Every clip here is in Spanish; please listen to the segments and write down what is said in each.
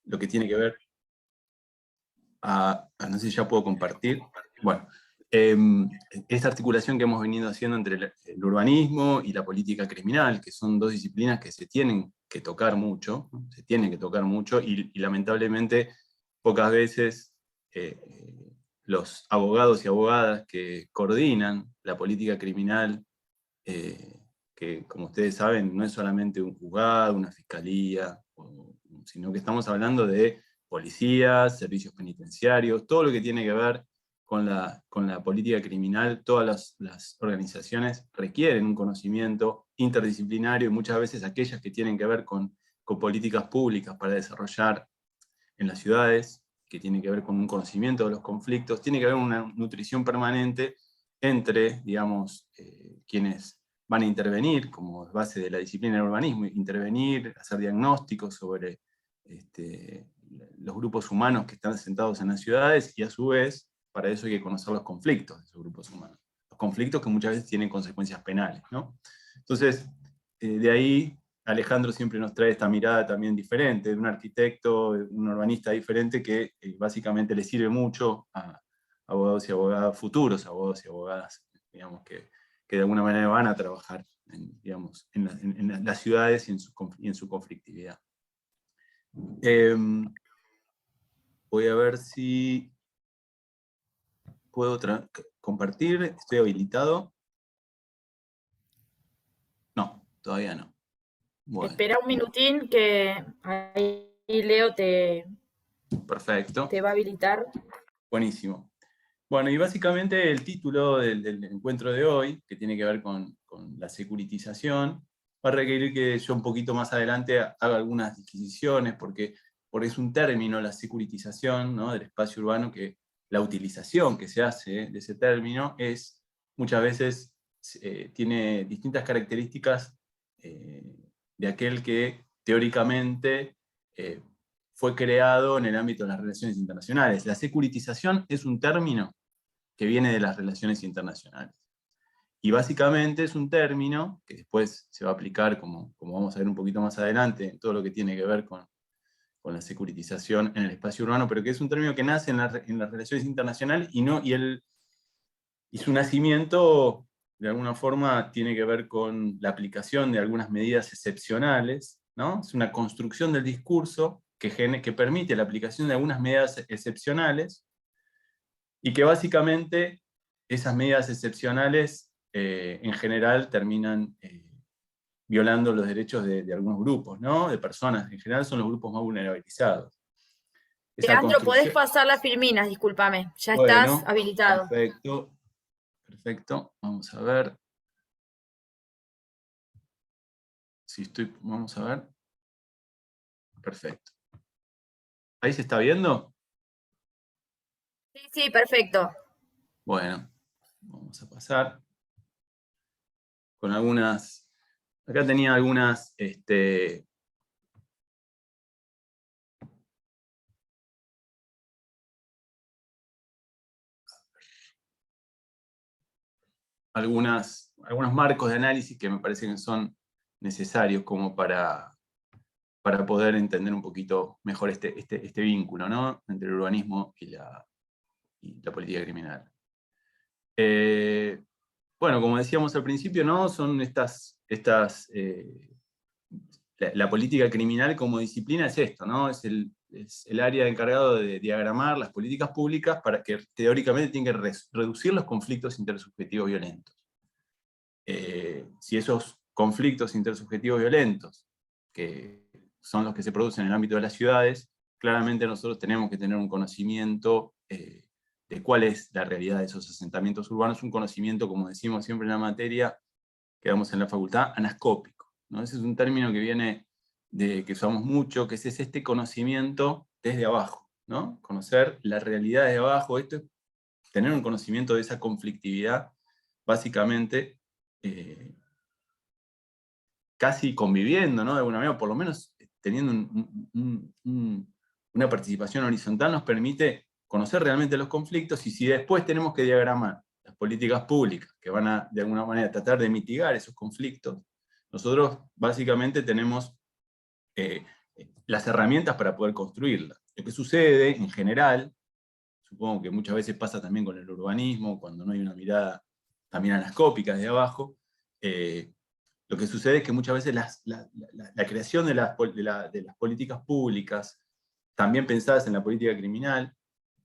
lo que tiene que ver no sé si ya puedo compartir. Bueno, esta articulación que hemos venido haciendo entre el urbanismo y la política criminal, que son dos disciplinas que se tienen que tocar mucho, ¿no? Se tienen que tocar mucho, y lamentablemente pocas veces los abogados y abogadas que coordinan la política criminal, que como ustedes saben no es solamente un juzgado, una fiscalía, sino que estamos hablando de policías, servicios penitenciarios, todo lo que tiene que ver con la política criminal. Todas las organizaciones requieren un conocimiento interdisciplinario, y muchas veces aquellas que tienen que ver con políticas públicas para desarrollar en las ciudades, que tienen que ver con un conocimiento de los conflictos, tiene que haber una nutrición permanente entre, digamos, quienes van a intervenir como base de la disciplina del urbanismo, intervenir, hacer diagnósticos sobre los grupos humanos que están sentados en las ciudades, y a su vez, para eso hay que conocer los conflictos de esos grupos humanos. Los conflictos que muchas veces tienen consecuencias penales, ¿no? Entonces, de ahí Alejandro siempre nos trae esta mirada también diferente, de un arquitecto, un urbanista diferente, que básicamente le sirve mucho a abogados y abogadas futuros, abogados y abogadas, digamos, que de alguna manera van a trabajar digamos, en las ciudades y en su conflictividad. Voy a ver si puedo compartir. ¿Estoy habilitado? No, todavía no. Bueno. Espera un minutín que ahí Leo Perfecto. te va a habilitar. Buenísimo. Bueno, y básicamente el título del encuentro de hoy, que tiene que ver con la securitización, va a requerir que yo un poquito más adelante haga algunas disquisiciones, porque es un término, la securitización, ¿no?, del espacio urbano, que la utilización que se hace de ese término muchas veces tiene distintas características de aquel que teóricamente fue creado en el ámbito de las relaciones internacionales. La securitización es un término que viene de las relaciones internacionales. Y básicamente es un término que después se va a aplicar, como vamos a ver un poquito más adelante, en todo lo que tiene que ver con la securitización en el espacio urbano, pero que es un término que nace en las relaciones internacionales, y su nacimiento de alguna forma tiene que ver con la aplicación de algunas medidas excepcionales, ¿no? Es una construcción del discurso que permite la aplicación de algunas medidas excepcionales, y que básicamente esas medidas excepcionales en general terminan violando los derechos de algunos grupos, ¿no? De personas. En general son los grupos más vulnerabilizados. Leandro, podés pasar las filminas, discúlpame. Ya Bueno, estás habilitado. perfecto. Perfecto. Vamos a ver. Vamos a ver. Perfecto. ¿Ahí se está viendo? Sí, perfecto. Bueno, vamos a pasar con algunas. Acá tenía algunas algunos marcos de análisis que me parecen que son necesarios como para poder entender un poquito mejor este vínculo, ¿no?, entre el urbanismo y la política criminal. Bueno, como decíamos al principio, ¿no?, son la política criminal como disciplina es esto, ¿no? Es el área encargado de diagramar las políticas públicas para que teóricamente tienen que reducir los conflictos intersubjetivos violentos. Si esos conflictos intersubjetivos violentos, que son los que se producen en el ámbito de las ciudades, claramente nosotros tenemos que tener un conocimiento de cuál es la realidad de esos asentamientos urbanos, un conocimiento, como decimos siempre en la materia que damos en la facultad, anascópico, ¿no? Ese es un término que viene que usamos mucho, que es este conocimiento desde abajo, ¿no? Conocer la realidad desde abajo. Esto es tener un conocimiento de esa conflictividad, básicamente, casi conviviendo, ¿no?, de alguna manera, por lo menos teniendo una participación horizontal, nos permite conocer realmente los conflictos. Y si después tenemos que diagramar las políticas públicas que van a, de alguna manera, tratar de mitigar esos conflictos, nosotros básicamente tenemos las herramientas para poder construirla. Lo que sucede, en general, supongo que muchas veces pasa también con el urbanismo, cuando no hay una mirada también anascópica desde abajo, lo que sucede es que muchas veces la creación de las políticas públicas, también pensadas en la política criminal,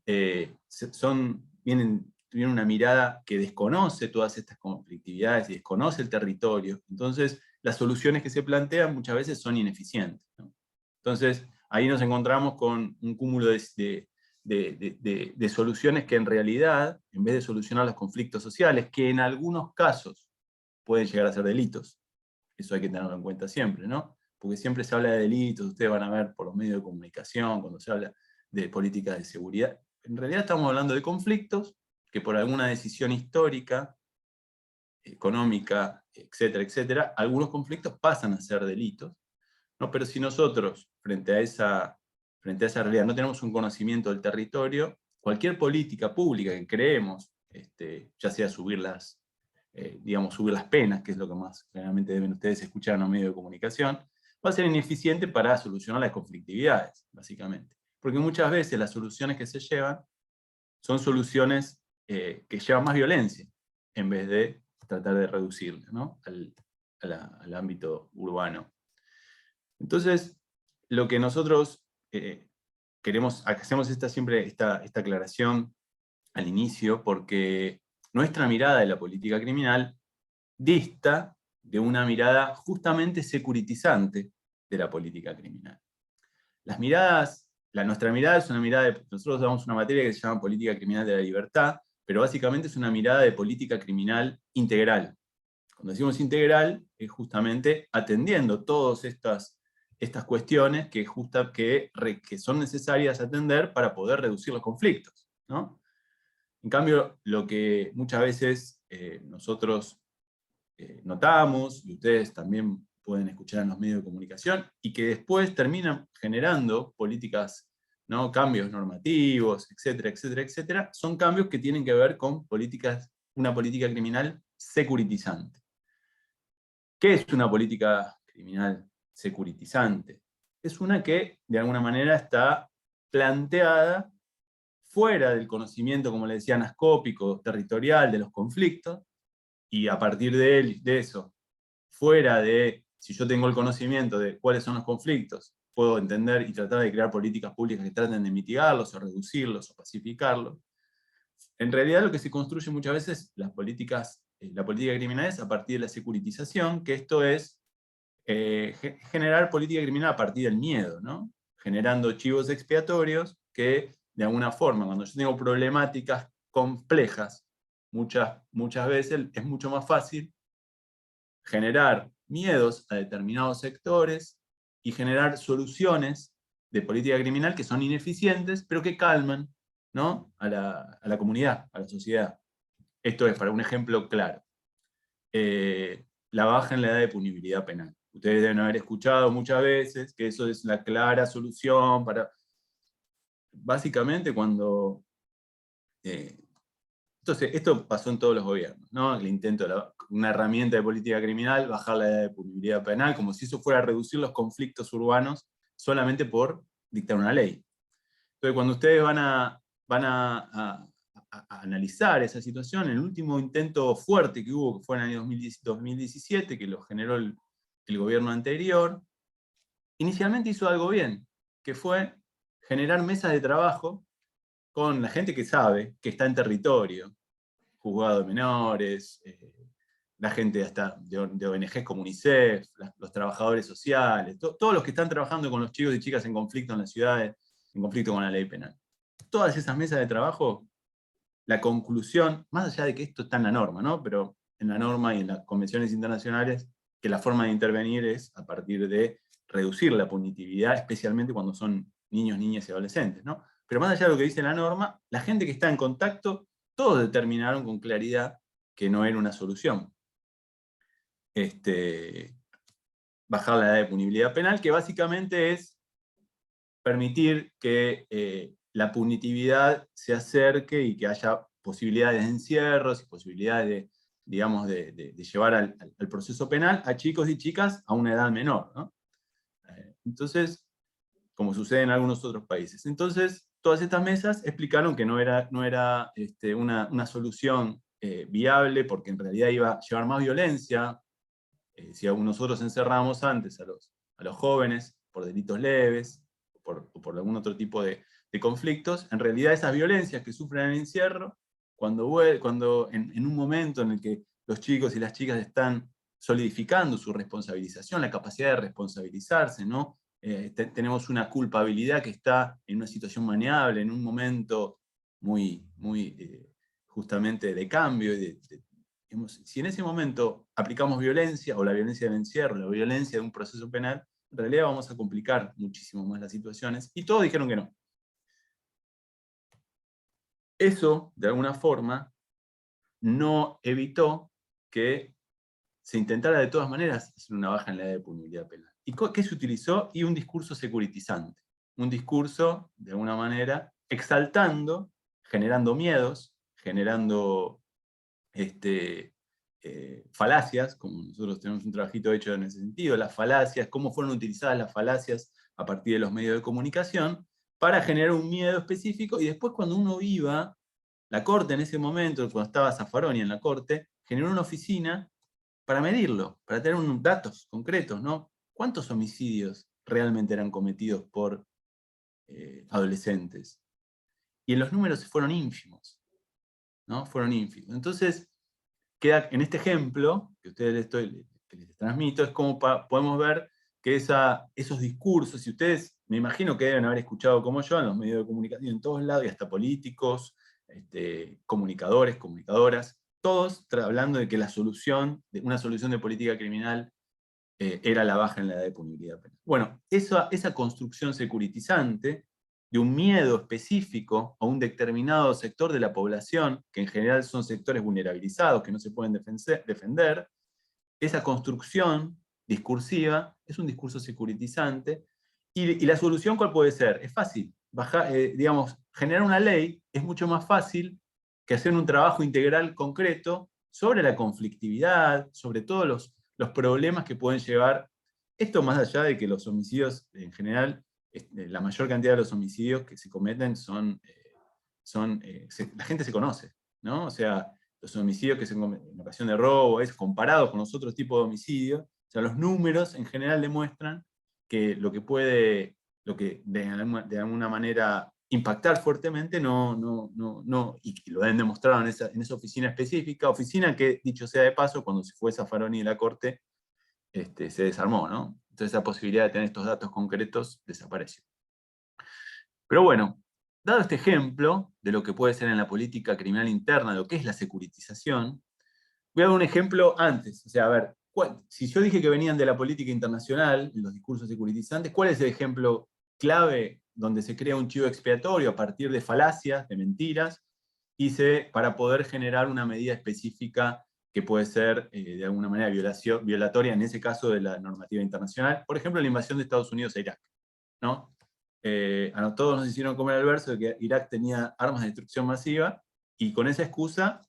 tienen una mirada que desconoce todas estas conflictividades y desconoce el territorio. Entonces, las soluciones que se plantean muchas veces son ineficientes, ¿no? Entonces, ahí nos encontramos con un cúmulo de soluciones que en realidad, en vez de solucionar los conflictos sociales, que en algunos casos pueden llegar a ser delitos, eso hay que tenerlo en cuenta siempre, ¿no? Porque siempre se habla de delitos, ustedes van a ver por los medios de comunicación, cuando se habla de políticas de seguridad. En realidad estamos hablando de conflictos que por alguna decisión histórica, económica, etcétera, etcétera, algunos conflictos pasan a ser delitos, ¿no? Pero si nosotros, frente a esa realidad, no tenemos un conocimiento del territorio, cualquier política pública que creemos, ya sea subir las penas, que es lo que más generalmente deben ustedes escuchar en los medios de comunicación, va a ser ineficiente para solucionar las conflictividades, básicamente. Porque muchas veces las soluciones que se llevan son soluciones que llevan más violencia, en vez de tratar de reducirla, ¿no? al ámbito urbano. Entonces, lo que nosotros hacemos siempre esta aclaración al inicio, porque nuestra mirada de la política criminal dista de una mirada justamente securitizante de la política criminal. Nuestra mirada es una mirada nosotros damos una materia que se llama política criminal de la libertad, pero básicamente es una mirada de política criminal integral. Cuando decimos integral, es justamente atendiendo todas estas cuestiones que son necesarias atender para poder reducir los conflictos, ¿no? En cambio, lo que muchas veces nosotros notamos, y ustedes también pueden escuchar en los medios de comunicación, y que después terminan generando políticas, ¿no? Cambios normativos, etcétera, etcétera, etcétera, son cambios que tienen que ver con una política criminal securitizante. ¿Qué es una política criminal securitizante? Es una que, de alguna manera, está planteada fuera del conocimiento, como le decía, anascópico, territorial de los conflictos, y a partir de eso, fuera de, si yo tengo el conocimiento de cuáles son los conflictos, puedo entender y tratar de crear políticas públicas que traten de mitigarlos, o reducirlos, o pacificarlos. En realidad lo que se construye muchas veces la política criminal es a partir de la securitización, que esto es generar política criminal a partir del miedo, ¿no? Generando chivos expiatorios que, de alguna forma, cuando yo tengo problemáticas complejas, muchas veces es mucho más fácil generar miedos a determinados sectores y generar soluciones de política criminal que son ineficientes, pero que calman, ¿no? a la comunidad, a la sociedad. Esto es para un ejemplo claro. La baja en la edad de punibilidad penal. Ustedes deben haber escuchado muchas veces que eso es la clara solución para... Básicamente cuando... Entonces, esto pasó en todos los gobiernos, ¿no? El intento de una herramienta de política criminal, bajar la edad de punibilidad penal, como si eso fuera a reducir los conflictos urbanos solamente por dictar una ley. Entonces, cuando ustedes van a analizar esa situación, el último intento fuerte que hubo, que fue en el año 2017, que lo generó el gobierno anterior, inicialmente hizo algo bien, que fue generar mesas de trabajo con la gente que sabe, que está en territorio, juzgado de menores, la gente hasta de ONGs como UNICEF, los trabajadores sociales, todos los que están trabajando con los chicos y chicas en conflicto en las ciudades, en conflicto con la ley penal. Todas esas mesas de trabajo, la conclusión, más allá de que esto está en la norma, ¿no? Pero en la norma y en las convenciones internacionales, que la forma de intervenir es a partir de reducir la punitividad, especialmente cuando son niños, niñas y adolescentes, ¿no? Pero más allá de lo que dice la norma, la gente que está en contacto, todos determinaron con claridad que no era una solución. Bajar la edad de punibilidad penal, que básicamente es permitir que la punitividad se acerque y que haya posibilidades de encierros y posibilidades de, digamos, de llevar al proceso penal a chicos y chicas a una edad menor, ¿no? Entonces, como sucede en algunos otros países. Entonces, todas estas mesas explicaron que no era una solución viable, porque en realidad iba a llevar más violencia. Si nosotros encerramos antes a los jóvenes por delitos leves, o por algún otro tipo de conflictos, en realidad esas violencias que sufren en el encierro, cuando en un momento en el que los chicos y las chicas están solidificando su responsabilización, la capacidad de responsabilizarse, ¿no? Tenemos una culpabilidad que está en una situación maneable, en un momento muy justamente de cambio. Si en ese momento aplicamos violencia, o la violencia del encierro, la violencia de un proceso penal, en realidad vamos a complicar muchísimo más las situaciones, y todos dijeron que no. Eso, de alguna forma, no evitó que se intentara de todas maneras hacer una baja en la edad de punibilidad penal. ¿Y qué se utilizó? Y un discurso securitizante. Un discurso, de alguna manera, exaltando, generando miedos, generando falacias, como nosotros tenemos un trabajito hecho en ese sentido, las falacias, cómo fueron utilizadas las falacias a partir de los medios de comunicación, para generar un miedo específico, y después cuando uno iba, la Corte en ese momento, cuando estaba Zaffaroni en la Corte, generó una oficina para medirlo, para tener datos concretos, ¿no? ¿Cuántos homicidios realmente eran cometidos por adolescentes? Y los números fueron ínfimos, ¿no? Fueron ínfimos. Entonces, queda en este ejemplo que ustedes que les transmito, es como podemos ver que esos discursos, si ustedes, me imagino que deben haber escuchado como yo en los medios de comunicación, en todos lados, y hasta políticos, comunicadores, comunicadoras, todos hablando de que una solución de política criminal era la baja en la edad de punibilidad penal. Bueno, esa construcción securitizante de un miedo específico a un determinado sector de la población, que en general son sectores vulnerabilizados, que no se pueden defender, esa construcción discursiva es un discurso securitizante. ¿Y la solución cuál puede ser? Es fácil. Generar una ley es mucho más fácil que hacer un trabajo integral concreto sobre la conflictividad, sobre todos los problemas que pueden llevar. Esto más allá de que los homicidios, en general, la mayor cantidad de los homicidios que se cometen la gente se conoce, ¿no? O sea, los homicidios que se cometen en ocasión de robo, comparado con los otros tipos de homicidios, o sea, los números en general demuestran que lo que de alguna manera impactar fuertemente, y lo han demostrado en esa oficina específica, oficina que, dicho sea de paso, cuando se fue Zaffaroni de la Corte, se desarmó, ¿no? Entonces esa posibilidad de tener estos datos concretos desapareció. Pero bueno, dado este ejemplo de lo que puede ser en la política criminal interna, lo que es la securitización, voy a dar un ejemplo antes. O sea, a ver, si yo dije que venían de la política internacional, los discursos securitizantes, ¿cuál es el ejemplo clave donde se crea un chivo expiatorio a partir de falacias, de mentiras, para poder generar una medida específica que puede ser de alguna manera violatoria, en ese caso de la normativa internacional? Por ejemplo, la invasión de Estados Unidos a Irak, ¿no? A todos nos hicieron comer el verso de que Irak tenía armas de destrucción masiva, y con esa excusa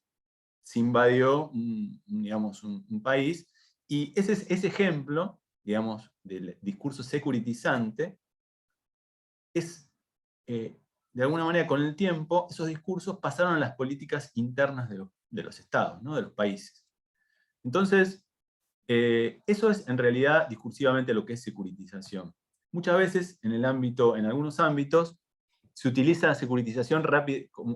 se invadió un país, y ese ejemplo, digamos, del discurso securitizante, es, de alguna manera, con el tiempo, esos discursos pasaron a las políticas internas de los estados, ¿no? De los países. Entonces, eso es en realidad discursivamente lo que es securitización. Muchas veces en algunos ámbitos, se utiliza la securitización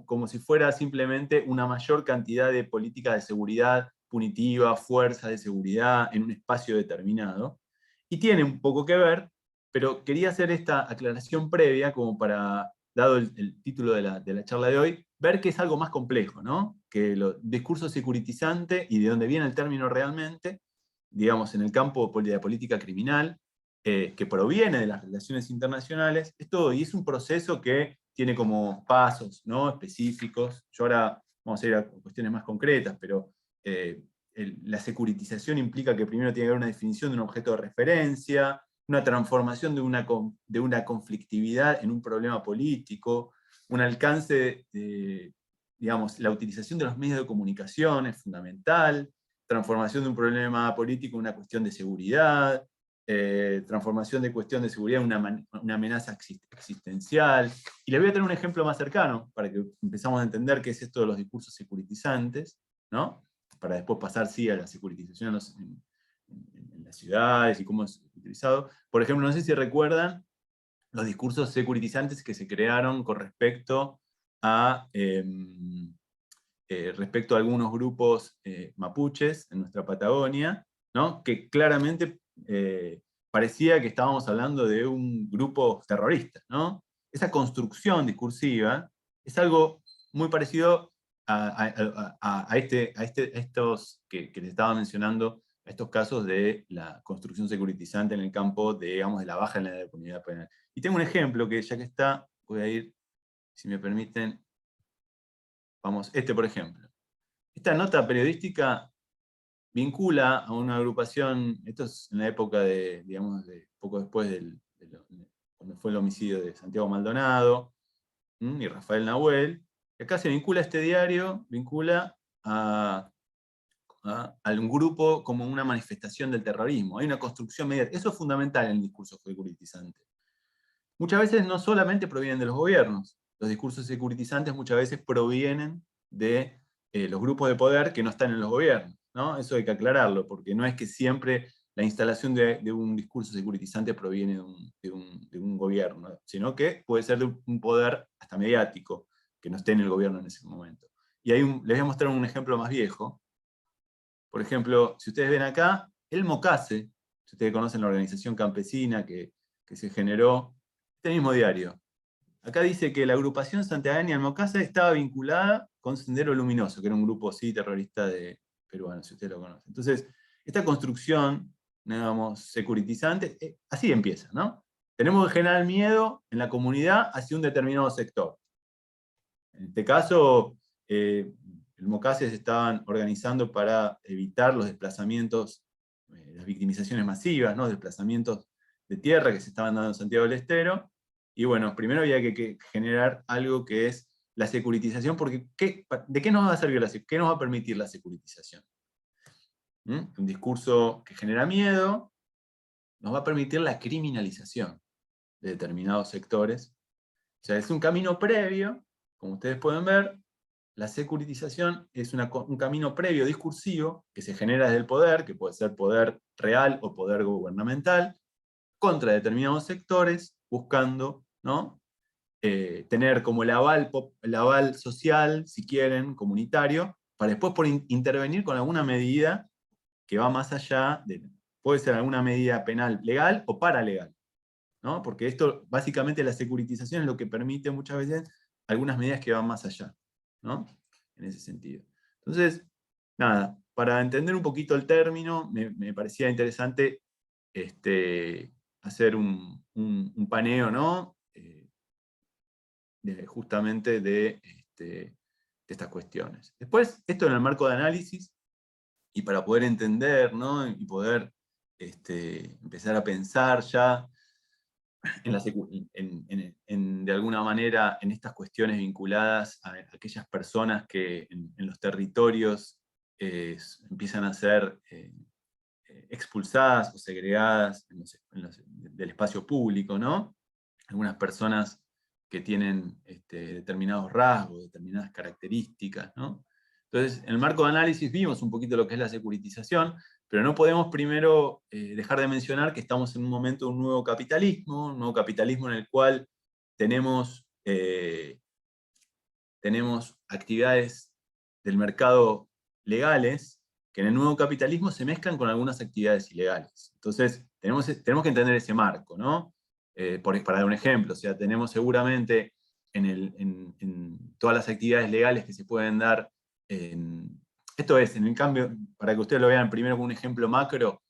como si fuera simplemente una mayor cantidad de políticas de seguridad punitiva, fuerzas de seguridad en un espacio determinado. Y tiene un poco que ver, pero quería hacer esta aclaración previa como para, dado el título de la charla de hoy, ver que es algo más complejo, ¿no? Que el discurso securitizante, y de dónde viene el término realmente, digamos, en el campo de la política criminal, que proviene de las relaciones internacionales, y es un proceso que tiene como pasos, ¿no? Específicos. Yo ahora vamos a ir a cuestiones más concretas, pero la securitización implica que primero tiene que haber una definición de un objeto de referencia, una transformación de una conflictividad en un problema político, un alcance digamos, la utilización de los medios de comunicación es fundamental, transformación de un problema político en una cuestión de seguridad, transformación de cuestión de seguridad en una amenaza existencial. Y les voy a tener un ejemplo más cercano, para que empezamos a entender qué es esto de los discursos securitizantes, ¿no? Para después pasar, sí, a la securitización en las ciudades y cómo es utilizado. Por ejemplo, no sé si recuerdan los discursos securitizantes que se crearon con respecto a algunos grupos mapuches en nuestra Patagonia, ¿no? Que claramente parecía que estábamos hablando de un grupo terrorista, ¿no? Esa construcción discursiva es algo muy parecido a estos que les estaba mencionando, a estos casos de la construcción securitizante en el campo de, digamos, de la baja en la impunidad penal. Y tengo un ejemplo que, ya que está, voy a ir, si me permiten, vamos, por ejemplo. Esta nota periodística vincula a una agrupación, esto es en la época de, digamos, de poco después cuando fue el homicidio de Santiago Maldonado y Rafael Nahuel, y acá se vincula este diario, vincula a un grupo como una manifestación del terrorismo. Hay una construcción mediática. Eso es fundamental en el discurso securitizante. Muchas veces no solamente provienen de los gobiernos, los discursos securitizantes muchas veces provienen de los grupos de poder que no están en los gobiernos, ¿no? Eso hay que aclararlo, porque no es que siempre la instalación de un discurso securitizante proviene de un gobierno, sino que puede ser de un poder hasta mediático, que no esté en el gobierno en ese momento. Y les voy a mostrar un ejemplo más viejo. Por ejemplo, si ustedes ven acá, el MOCASE, si ustedes conocen la organización campesina que se generó, este mismo diario. Acá dice que la agrupación santiagueña del MOCASE estaba vinculada con Sendero Luminoso, que era un grupo, sí, terrorista de peruano, si ustedes lo conocen. Entonces, esta construcción, digamos, securitizante, así empieza, ¿no? Tenemos que generar miedo en la comunidad hacia un determinado sector. En este caso, el MOCASE se estaban organizando para evitar los desplazamientos, las victimizaciones masivas, ¿no? Desplazamientos de tierra que se estaban dando en Santiago del Estero. Y bueno, primero había que generar algo que es la securitización, porque ¿de qué nos va a servir qué nos va a permitir la securitización? Un discurso que genera miedo nos va a permitir la criminalización de determinados sectores. O sea, es un camino previo, como ustedes pueden ver. La securitización es un camino previo discursivo que se genera desde el poder, que puede ser poder real o poder gubernamental, contra determinados sectores, buscando, ¿no? Tener como el aval social, si quieren, comunitario, para después intervenir con alguna medida que va más allá puede ser alguna medida penal legal o paralegal, ¿no? Porque esto, básicamente, la securitización es lo que permite muchas veces algunas medidas que van más allá, ¿no? En ese sentido. Entonces, nada, para entender un poquito el término, me parecía interesante hacer un paneo, ¿no? Justamente de estas cuestiones. Después, esto en el marco de análisis, y para poder entender, ¿no? Y poder empezar a pensar ya de alguna manera en estas cuestiones vinculadas a aquellas personas que en los territorios empiezan a ser expulsadas o segregadas del espacio público, ¿no? Algunas personas que tienen determinados rasgos, determinadas características, ¿no? Entonces, en el marco de análisis vimos un poquito lo que es la securitización, pero no podemos primero dejar de mencionar que estamos en un momento de un nuevo capitalismo en el cual tenemos actividades del mercado legales que en el nuevo capitalismo se mezclan con algunas actividades ilegales. Entonces, tenemos que entender ese marco, ¿no? Para dar un ejemplo, o sea, tenemos seguramente en todas las actividades legales que se pueden dar, esto es, en el cambio, para que ustedes lo vean primero con un ejemplo macro,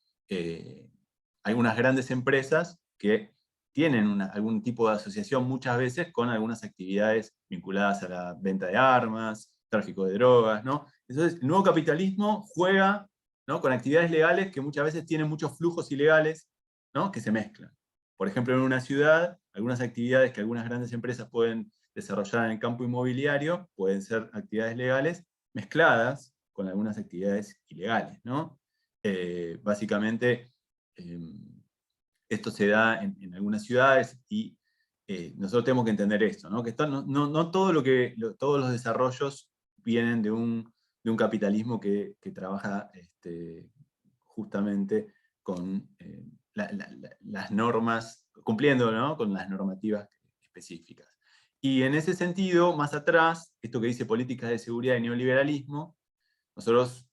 algunas grandes empresas que tienen algún tipo de asociación muchas veces con algunas actividades vinculadas a la venta de armas, tráfico de drogas, ¿no? Entonces, el nuevo capitalismo juega, ¿no? Con actividades legales que muchas veces tienen muchos flujos ilegales, ¿no? Que se mezclan. Por ejemplo, en una ciudad, algunas actividades que algunas grandes empresas pueden desarrollar en el campo inmobiliario pueden ser actividades legales mezcladas con algunas actividades ilegales, ¿no? Básicamente, Esto se da en algunas ciudades y nosotros tenemos que entender esto, ¿no? Que no todo todos los desarrollos vienen de un capitalismo que trabaja justamente con las normas, cumpliendo, ¿no?, con las normativas específicas. Y en ese sentido, más atrás, esto que dice políticas de seguridad y neoliberalismo, nosotros,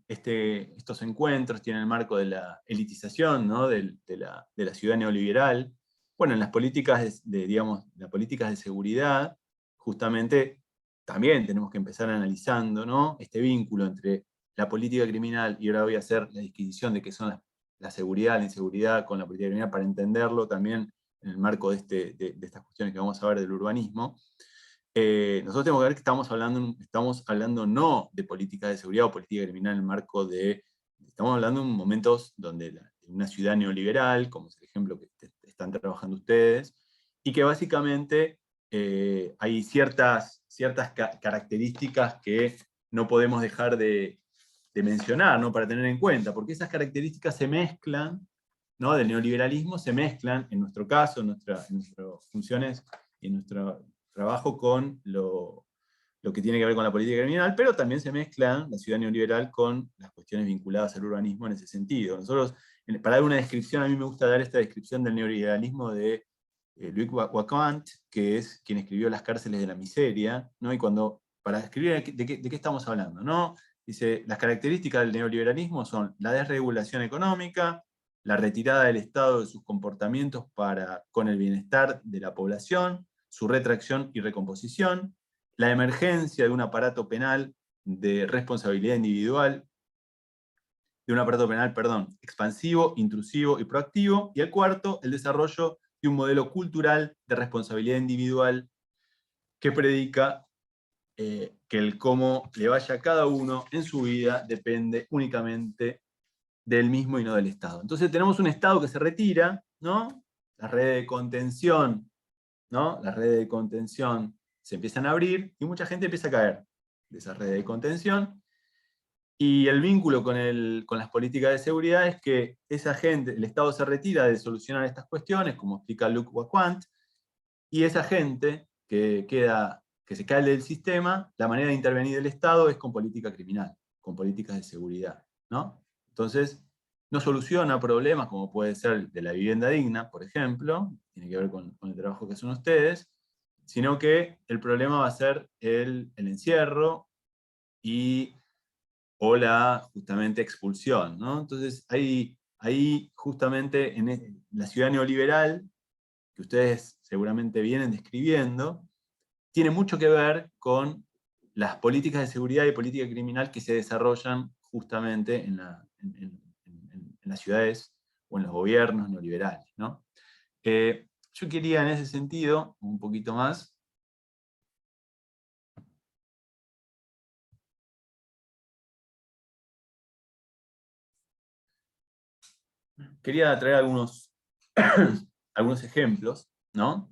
estos encuentros tienen el marco de la elitización, ¿no?, de la ciudad neoliberal. Bueno, en las políticas digamos, las políticas de seguridad, justamente también tenemos que empezar analizando, ¿no?, este vínculo entre la política criminal, y ahora voy a hacer la disquisición de qué son la seguridad, la inseguridad con la política criminal, para entenderlo también en el marco de estas cuestiones que vamos a ver del urbanismo. Nosotros tenemos que ver que estamos hablando no de política de seguridad o política criminal en el marco estamos hablando en momentos donde una ciudad neoliberal, como es el ejemplo que están trabajando ustedes, y que básicamente hay ciertas características que no podemos dejar de mencionar, ¿no?, para tener en cuenta, porque esas características se mezclan, ¿no?, del neoliberalismo, se mezclan, en nuestro caso, en nuestras funciones y en nuestro trabajo, con lo que tiene que ver con la política criminal, pero también se mezclan la ciudad neoliberal con las cuestiones vinculadas al urbanismo en ese sentido. Nosotros, para dar una descripción, a mí me gusta dar esta descripción del neoliberalismo de Luc Wacquant, que es quien escribió Las cárceles de la miseria, ¿no? Y para describir de qué estamos hablando, ¿no? Dice, las características del neoliberalismo son la desregulación económica, la retirada del Estado de sus comportamientos con el bienestar de la población, su retracción y recomposición, la emergencia de un aparato penal de responsabilidad individual, expansivo, intrusivo y proactivo, y el cuarto, el desarrollo de un modelo cultural de responsabilidad individual que predica que el cómo le vaya a cada uno en su vida depende únicamente del mismo y no del Estado. Entonces tenemos un Estado que se retira, ¿no? Las redes de contención, ¿no? Las redes de contención se empiezan a abrir y mucha gente empieza a caer de esas redes de contención. Y el vínculo con las políticas de seguridad es que esa gente, el Estado se retira de solucionar estas cuestiones, como explica Luc Wacquant, y esa gente que se cae del sistema, la manera de intervenir del Estado es con política criminal, con políticas de seguridad, ¿no? Entonces, no soluciona problemas como puede ser el de la vivienda digna, por ejemplo, tiene que ver con el trabajo que hacen ustedes, sino que el problema va a ser el encierro o la, justamente, expulsión, ¿no? Entonces, ahí justamente en la ciudad neoliberal, que ustedes seguramente vienen describiendo, tiene mucho que ver con las políticas de seguridad y política criminal que se desarrollan justamente en las ciudades o en los gobiernos neoliberales, ¿no? Yo quería, en ese sentido, un poquito más, quería traer algunos ejemplos, ¿no?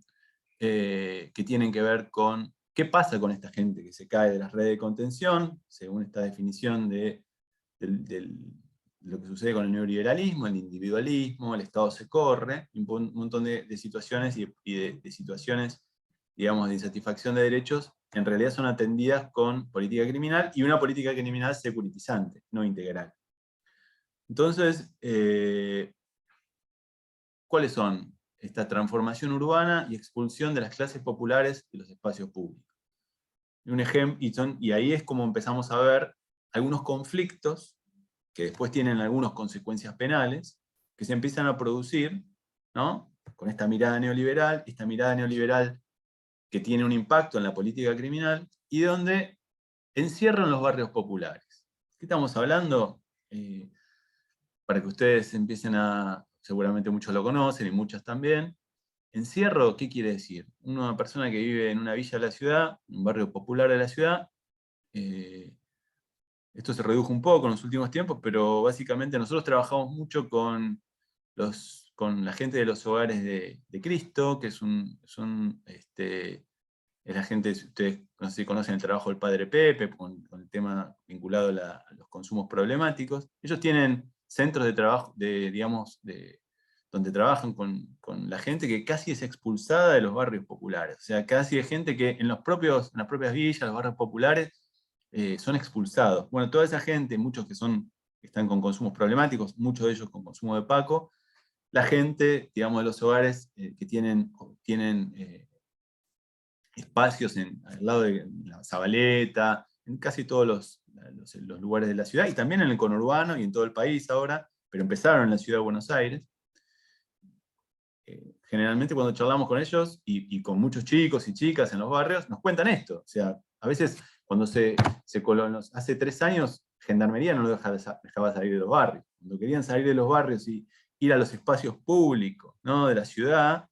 Que tienen que ver con qué pasa con esta gente que se cae de las redes de contención, según esta definición de lo que sucede con el neoliberalismo, el individualismo, el Estado se corre, un montón de situaciones y de situaciones, digamos, de insatisfacción de derechos, en realidad son atendidas con política criminal y una política criminal securitizante, no integral. Entonces, ¿cuáles son? Esta transformación urbana y expulsión de las clases populares de los espacios públicos. Y ahí es como empezamos a ver algunos conflictos que después tienen algunas consecuencias penales, que se empiezan a producir, ¿no?, con esta mirada neoliberal que tiene un impacto en la política criminal, y donde encierran los barrios populares. ¿Qué estamos hablando? Para que ustedes empiecen seguramente muchos lo conocen y muchos también. Encierro, ¿qué quiere decir? Una persona que vive en una villa de la ciudad, un barrio popular de la ciudad, esto se redujo un poco en los últimos tiempos, pero básicamente nosotros trabajamos mucho con la gente de los hogares de Cristo, que es la gente, ustedes no sé si conocen el trabajo del Padre Pepe, con el tema vinculado a los consumos problemáticos. Ellos tienen centros de trabajo, digamos, de donde trabajan con la gente que casi es expulsada de los barrios populares. O sea, casi hay gente que en las propias villas, los barrios populares, son expulsados. Bueno, toda esa gente, muchos que están con consumos problemáticos, muchos de ellos con consumo de Paco, la gente, digamos, de los hogares que tienen espacios al lado de la Zabaleta, en casi todos los lugares de la ciudad, y también en el conurbano y en todo el país ahora, pero empezaron en la ciudad de Buenos Aires. Generalmente cuando charlamos con ellos, y con muchos chicos y chicas en los barrios, nos cuentan esto. O sea, a veces cuando hace 3 años, Gendarmería no lo dejaba salir de los barrios. Cuando querían salir de los barrios y ir a los espacios públicos, ¿no?, de la ciudad,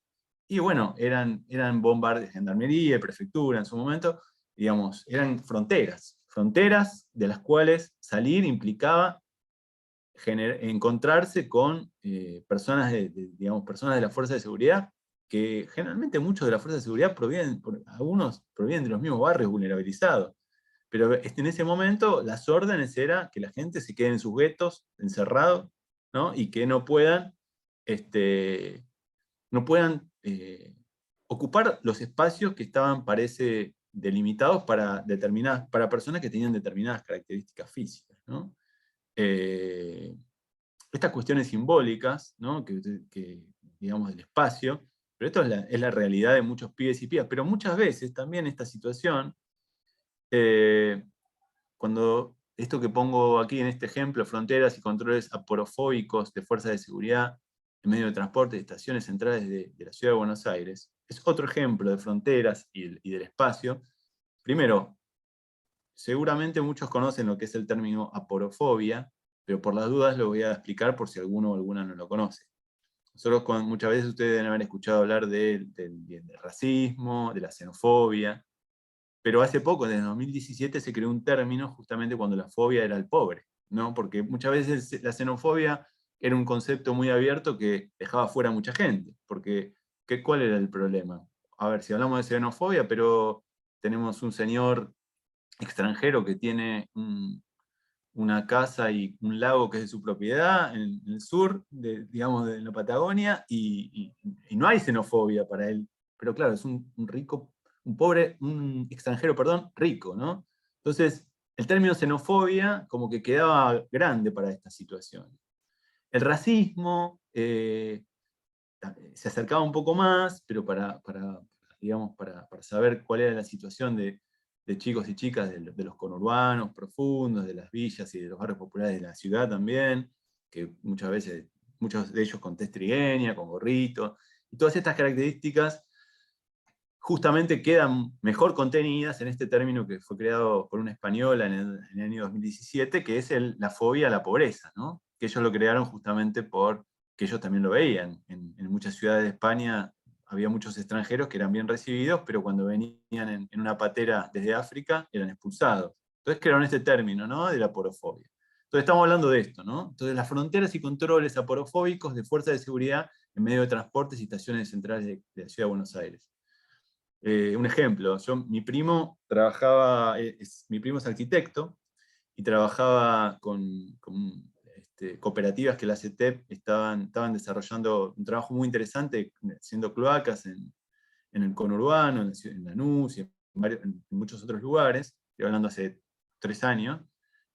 y bueno, eran bombardeos de Gendarmería, Prefectura en su momento, digamos, eran fronteras de las cuales salir implicaba encontrarse con personas personas de la fuerza de seguridad, que generalmente muchos de la fuerza de seguridad algunos provienen de los mismos barrios vulnerabilizados. Pero en ese momento las órdenes eran que la gente se quede en sus guetos, encerrados, ¿no?, y que no puedan ocupar los espacios que estaban, parece, delimitados para personas que tenían determinadas características físicas, ¿no? Estas cuestiones simbólicas, ¿no?, digamos, del espacio, pero esto es la realidad de muchos pibes y pibas, pero muchas veces también esta situación, cuando esto que pongo aquí en este ejemplo, fronteras y controles aporofóbicos de fuerzas de seguridad en medio de transporte de estaciones centrales de la ciudad de Buenos Aires, es otro ejemplo de fronteras y del espacio. Primero, seguramente muchos conocen lo que es el término aporofobia, pero por las dudas lo voy a explicar por si alguno o alguna no lo conoce. Muchas veces ustedes deben haber escuchado hablar del racismo, de la xenofobia, pero hace poco, desde 2017, se creó un término justamente cuando la fobia era el pobre, ¿no? Porque muchas veces la xenofobia era un concepto muy abierto que dejaba fuera a mucha gente, porque ¿cuál era el problema? A ver, si hablamos de xenofobia, pero tenemos un señor extranjero que tiene una casa y un lago que es de su propiedad en el sur, digamos, de la Patagonia, y no hay xenofobia para él. Pero claro, es un extranjero, perdón, rico, ¿no? Entonces, el término xenofobia como que quedaba grande para esta situación. El racismo se acercaba un poco más, pero digamos, para saber cuál era la situación de chicos y chicas de los conurbanos profundos, de las villas y de los barrios populares de la ciudad también, que muchas veces, muchos de ellos con tez trigueña, con gorrito, y todas estas características justamente quedan mejor contenidas en este término que fue creado por una española en el año 2017, que es la fobia a la pobreza, ¿no? Que ellos lo crearon justamente porque ellos también lo veían. En muchas ciudades de España había muchos extranjeros que eran bien recibidos, pero cuando venían en una patera desde África eran expulsados. Entonces crearon este término, ¿no?, de la aporofobia. Entonces estamos hablando de esto, ¿no? Entonces las fronteras y controles aporofóbicos de fuerzas de seguridad en medio de transportes y estaciones centrales de la ciudad de Buenos Aires. Un ejemplo, mi primo es arquitecto y trabajaba con cooperativas que la CETEP estaban desarrollando un trabajo muy interesante haciendo cloacas en el conurbano, en Lanús y en muchos otros lugares. Estoy hablando hace 3 años.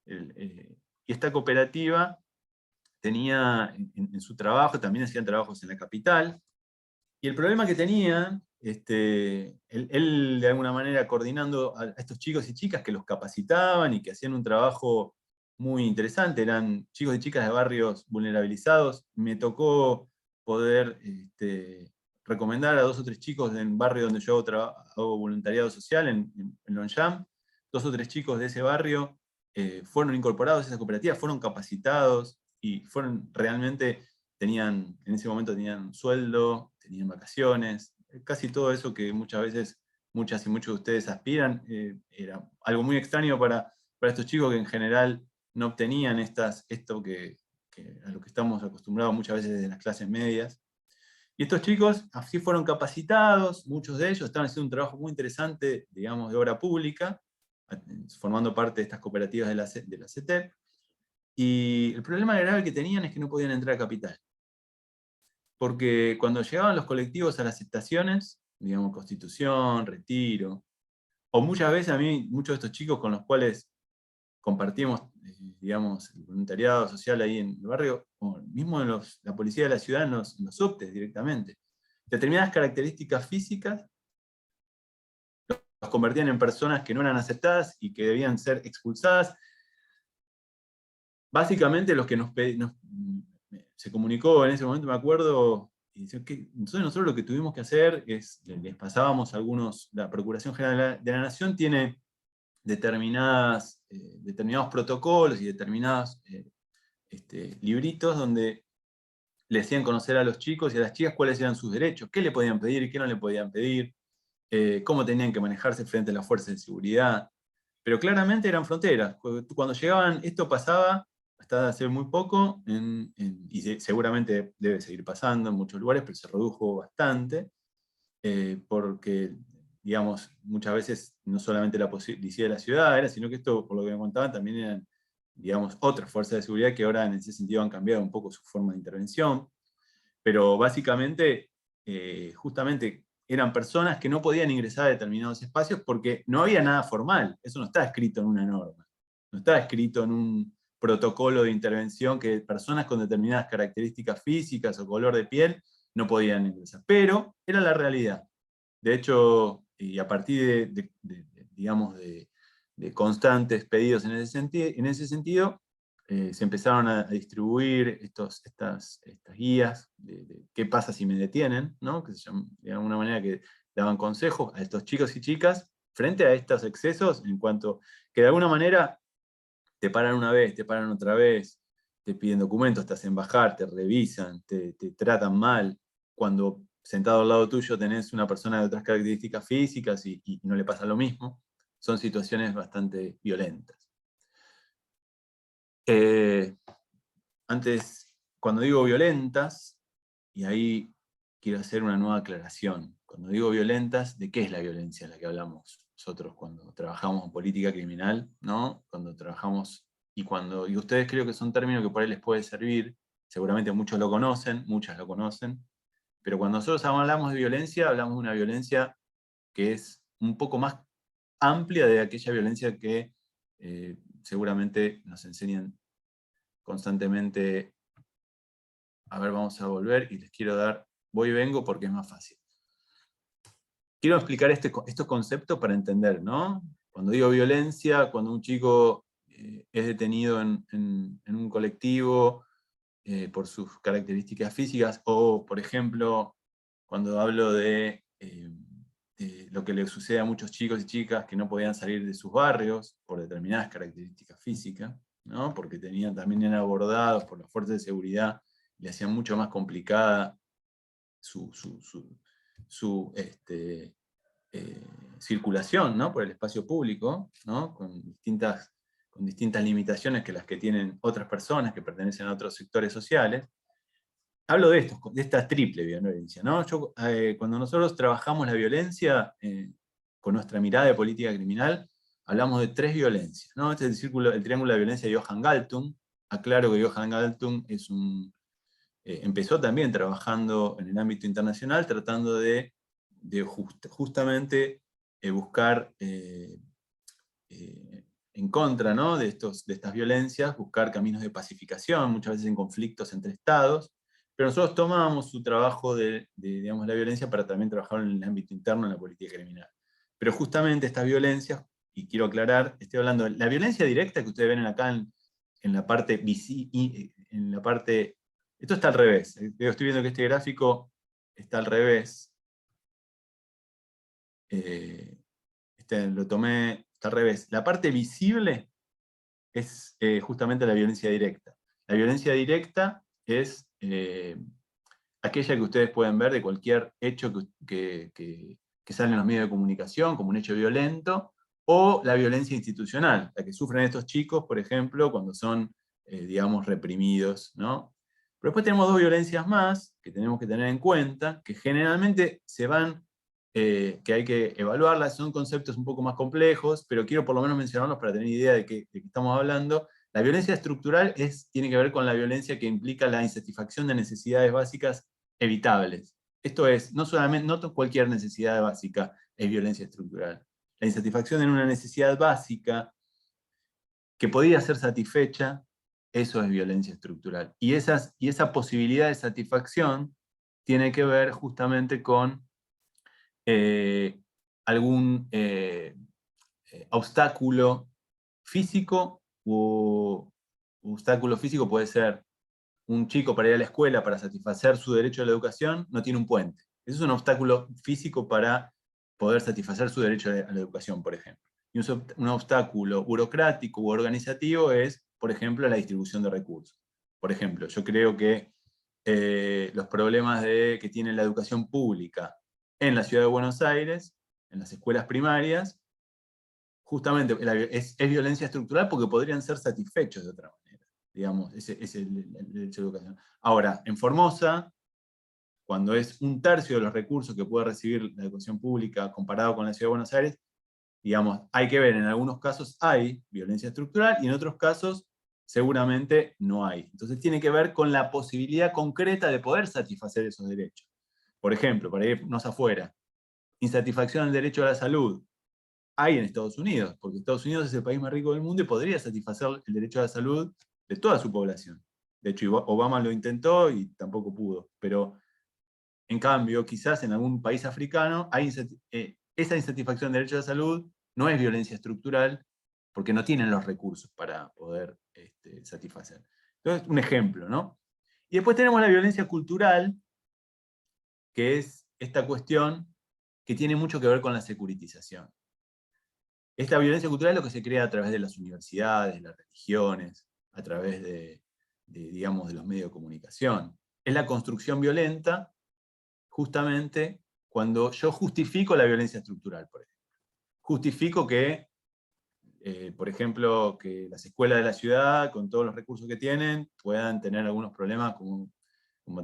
Y esta cooperativa tenía en su trabajo, también hacían trabajos en la capital, y el problema que tenía, él de alguna manera coordinando a estos chicos y chicas que los capacitaban y que hacían un trabajo muy interesante, eran chicos y chicas de barrios vulnerabilizados. Me tocó poder recomendar a 2 o 3 chicos del barrio donde yo hago voluntariado social, en Longchamp. 2 o 3 chicos de ese barrio fueron incorporados a esa cooperativa, fueron capacitados y realmente en ese momento tenían sueldo, tenían vacaciones, casi todo eso que muchas veces muchas y muchos de ustedes aspiran. Era algo muy extraño para estos chicos que en general no obtenían esto a lo que estamos acostumbrados muchas veces desde las clases medias. Y estos chicos así fueron capacitados, muchos de ellos estaban haciendo un trabajo muy interesante, digamos, de obra pública, formando parte de estas cooperativas de la CETEP, y el problema grave que tenían es que no podían entrar a capital. porque cuando llegaban los colectivos a las estaciones, digamos Constitución, Retiro, o muchas veces a mí, muchos de estos chicos con los cuales compartimos, digamos, el voluntariado social ahí en el barrio, o mismo en la policía de la ciudad, en los subtes directamente, determinadas características físicas los convertían en personas que no eran aceptadas y que debían ser expulsadas. Básicamente los que se comunicó en ese momento, me acuerdo, y dice que nosotros lo que tuvimos que hacer es, les pasábamos la Procuración General de la Nación tiene determinados protocolos y determinados libritos donde le hacían conocer a los chicos y a las chicas cuáles eran sus derechos, qué le podían pedir y qué no le podían pedir, cómo tenían que manejarse frente a las fuerzas de seguridad. Pero claramente eran fronteras. Cuando llegaban, esto pasaba hasta hace muy poco, y seguramente debe seguir pasando en muchos lugares, pero se redujo bastante, porque, digamos, muchas veces no solamente la policía de la ciudad era, sino que esto, por lo que me contaban, también eran, digamos, otras fuerzas de seguridad que ahora en ese sentido han cambiado un poco su forma de intervención. Pero básicamente, justamente, eran personas que no podían ingresar a determinados espacios porque no había nada formal. Eso no está escrito en una norma. No está escrito en un protocolo de intervención que personas con determinadas características físicas o color de piel no podían ingresar. Pero era la realidad. De hecho, y a partir digamos, de constantes pedidos en ese sentido, se empezaron a distribuir estas guías de qué pasa si me detienen, ¿no? Que de alguna manera que daban consejos a estos chicos y chicas frente a estos excesos, en cuanto que de alguna manera te paran una vez, te paran otra vez, te piden documentos, te hacen bajar, te revisan, te tratan mal, cuando sentado al lado tuyo tenés una persona de otras características físicas y no le pasa lo mismo. Son situaciones bastante violentas. Antes, cuando digo violentas, y ahí quiero hacer una nueva aclaración. Cuando digo violentas, ¿de qué es la violencia en la que hablamos nosotros cuando trabajamos en política criminal? ¿No? Cuando trabajamos, y ustedes creo que son términos que por ahí les puede servir, seguramente muchos lo conocen, muchas lo conocen, pero cuando nosotros hablamos de violencia, hablamos de una violencia que es un poco más amplia de aquella violencia que seguramente nos enseñan constantemente. A ver, vamos a volver y les quiero dar, voy y vengo porque es más fácil. Quiero explicar estos conceptos para entender, ¿no? Cuando digo violencia, cuando un chico es detenido en un colectivo por sus características físicas, o por ejemplo, cuando hablo de lo que le sucede a muchos chicos y chicas que no podían salir de sus barrios por determinadas características físicas, ¿no? Porque también eran abordados por las fuerzas de seguridad, le hacían mucho más complicada su circulación, ¿no? Por el espacio público, ¿no? Con distintas limitaciones que las que tienen otras personas que pertenecen a otros sectores sociales. Hablo de esta triple violencia, ¿no? Cuando nosotros trabajamos la violencia con nuestra mirada de política criminal, hablamos de tres violencias, ¿no? Este es el triángulo de violencia de Johan Galtung. Aclaro que Johan Galtung empezó también trabajando en el ámbito internacional, tratando de justamente buscar en contra, ¿no? de estas violencias, buscar caminos de pacificación, muchas veces en conflictos entre estados, pero nosotros tomábamos su trabajo digamos, la violencia para también trabajar en el ámbito interno en la política criminal. Pero justamente estas violencias, y quiero aclarar, estoy hablando de la violencia directa que ustedes ven acá en la parte esto está al revés. Estoy viendo que este gráfico está al revés. Lo tomé, está al revés. La parte visible es justamente la violencia directa. La violencia directa es aquella que ustedes pueden ver de cualquier hecho que sale en los medios de comunicación como un hecho violento, o la violencia institucional, la que sufren estos chicos, por ejemplo, cuando son, digamos, reprimidos, ¿no? Pero después tenemos dos violencias más que tenemos que tener en cuenta, que generalmente que hay que evaluarlas, son conceptos un poco más complejos, pero quiero por lo menos mencionarlos para tener idea de qué estamos hablando. La violencia estructural tiene que ver con la violencia que implica la insatisfacción de necesidades básicas evitables. Esto es, no cualquier necesidad básica es violencia estructural. La insatisfacción en una necesidad básica que podía ser satisfecha, eso es violencia estructural. Y esa posibilidad de satisfacción tiene que ver justamente con algún obstáculo físico, o obstáculo físico puede ser un chico para ir a la escuela, para satisfacer su derecho a la educación, no tiene un puente. Eso es un obstáculo físico para poder satisfacer su derecho a la educación, por ejemplo. Y un obstáculo burocrático u organizativo es, por ejemplo, la distribución de recursos. Por ejemplo, yo creo que los problemas que tiene la educación pública en la ciudad de Buenos Aires, en las escuelas primarias, justamente es violencia estructural porque podrían ser satisfechos de otra manera. Digamos, ese es el derecho a la educación. Ahora, en Formosa, cuando es 1/3 de los recursos que puede recibir la educación pública comparado con la ciudad de Buenos Aires, digamos, hay que ver, en algunos casos hay violencia estructural y en otros casos seguramente no hay. Entonces tiene que ver con la posibilidad concreta de poder satisfacer esos derechos. Por ejemplo, para irnos afuera, insatisfacción del derecho a la salud. Hay en Estados Unidos, porque Estados Unidos es el país más rico del mundo y podría satisfacer el derecho a la salud de toda su población. De hecho, Obama lo intentó y tampoco pudo. Pero, en cambio, quizás en algún país africano, esa insatisfacción del derecho a la salud no es violencia estructural, porque no tienen los recursos para poder satisfacer. Entonces, un ejemplo, ¿no? Y después tenemos la violencia cultural, que es esta cuestión que tiene mucho que ver con la securitización. Esta violencia cultural es lo que se crea a través de las universidades, las religiones, a través digamos, de los medios de comunicación. Es la construcción violenta, justamente, cuando yo justifico la violencia estructural, por ejemplo. Justifico que, por ejemplo, que las escuelas de la ciudad, con todos los recursos que tienen, puedan tener algunos problemas, como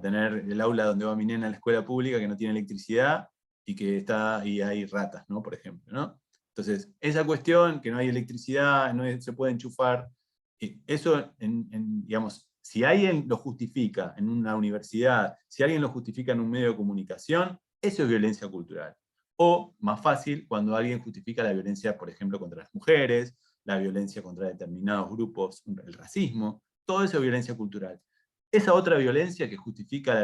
tener el aula donde va mi nena a la escuela pública que no tiene electricidad y hay ratas, ¿no? Por ejemplo, ¿no? Entonces, esa cuestión, que no hay electricidad, no se puede enchufar, eso, digamos, si alguien lo justifica en una universidad, si alguien lo justifica en un medio de comunicación, eso es violencia cultural. O, más fácil, cuando alguien justifica la violencia, por ejemplo, contra las mujeres, la violencia contra determinados grupos, el racismo, todo eso es violencia cultural. Esa otra violencia que justifica la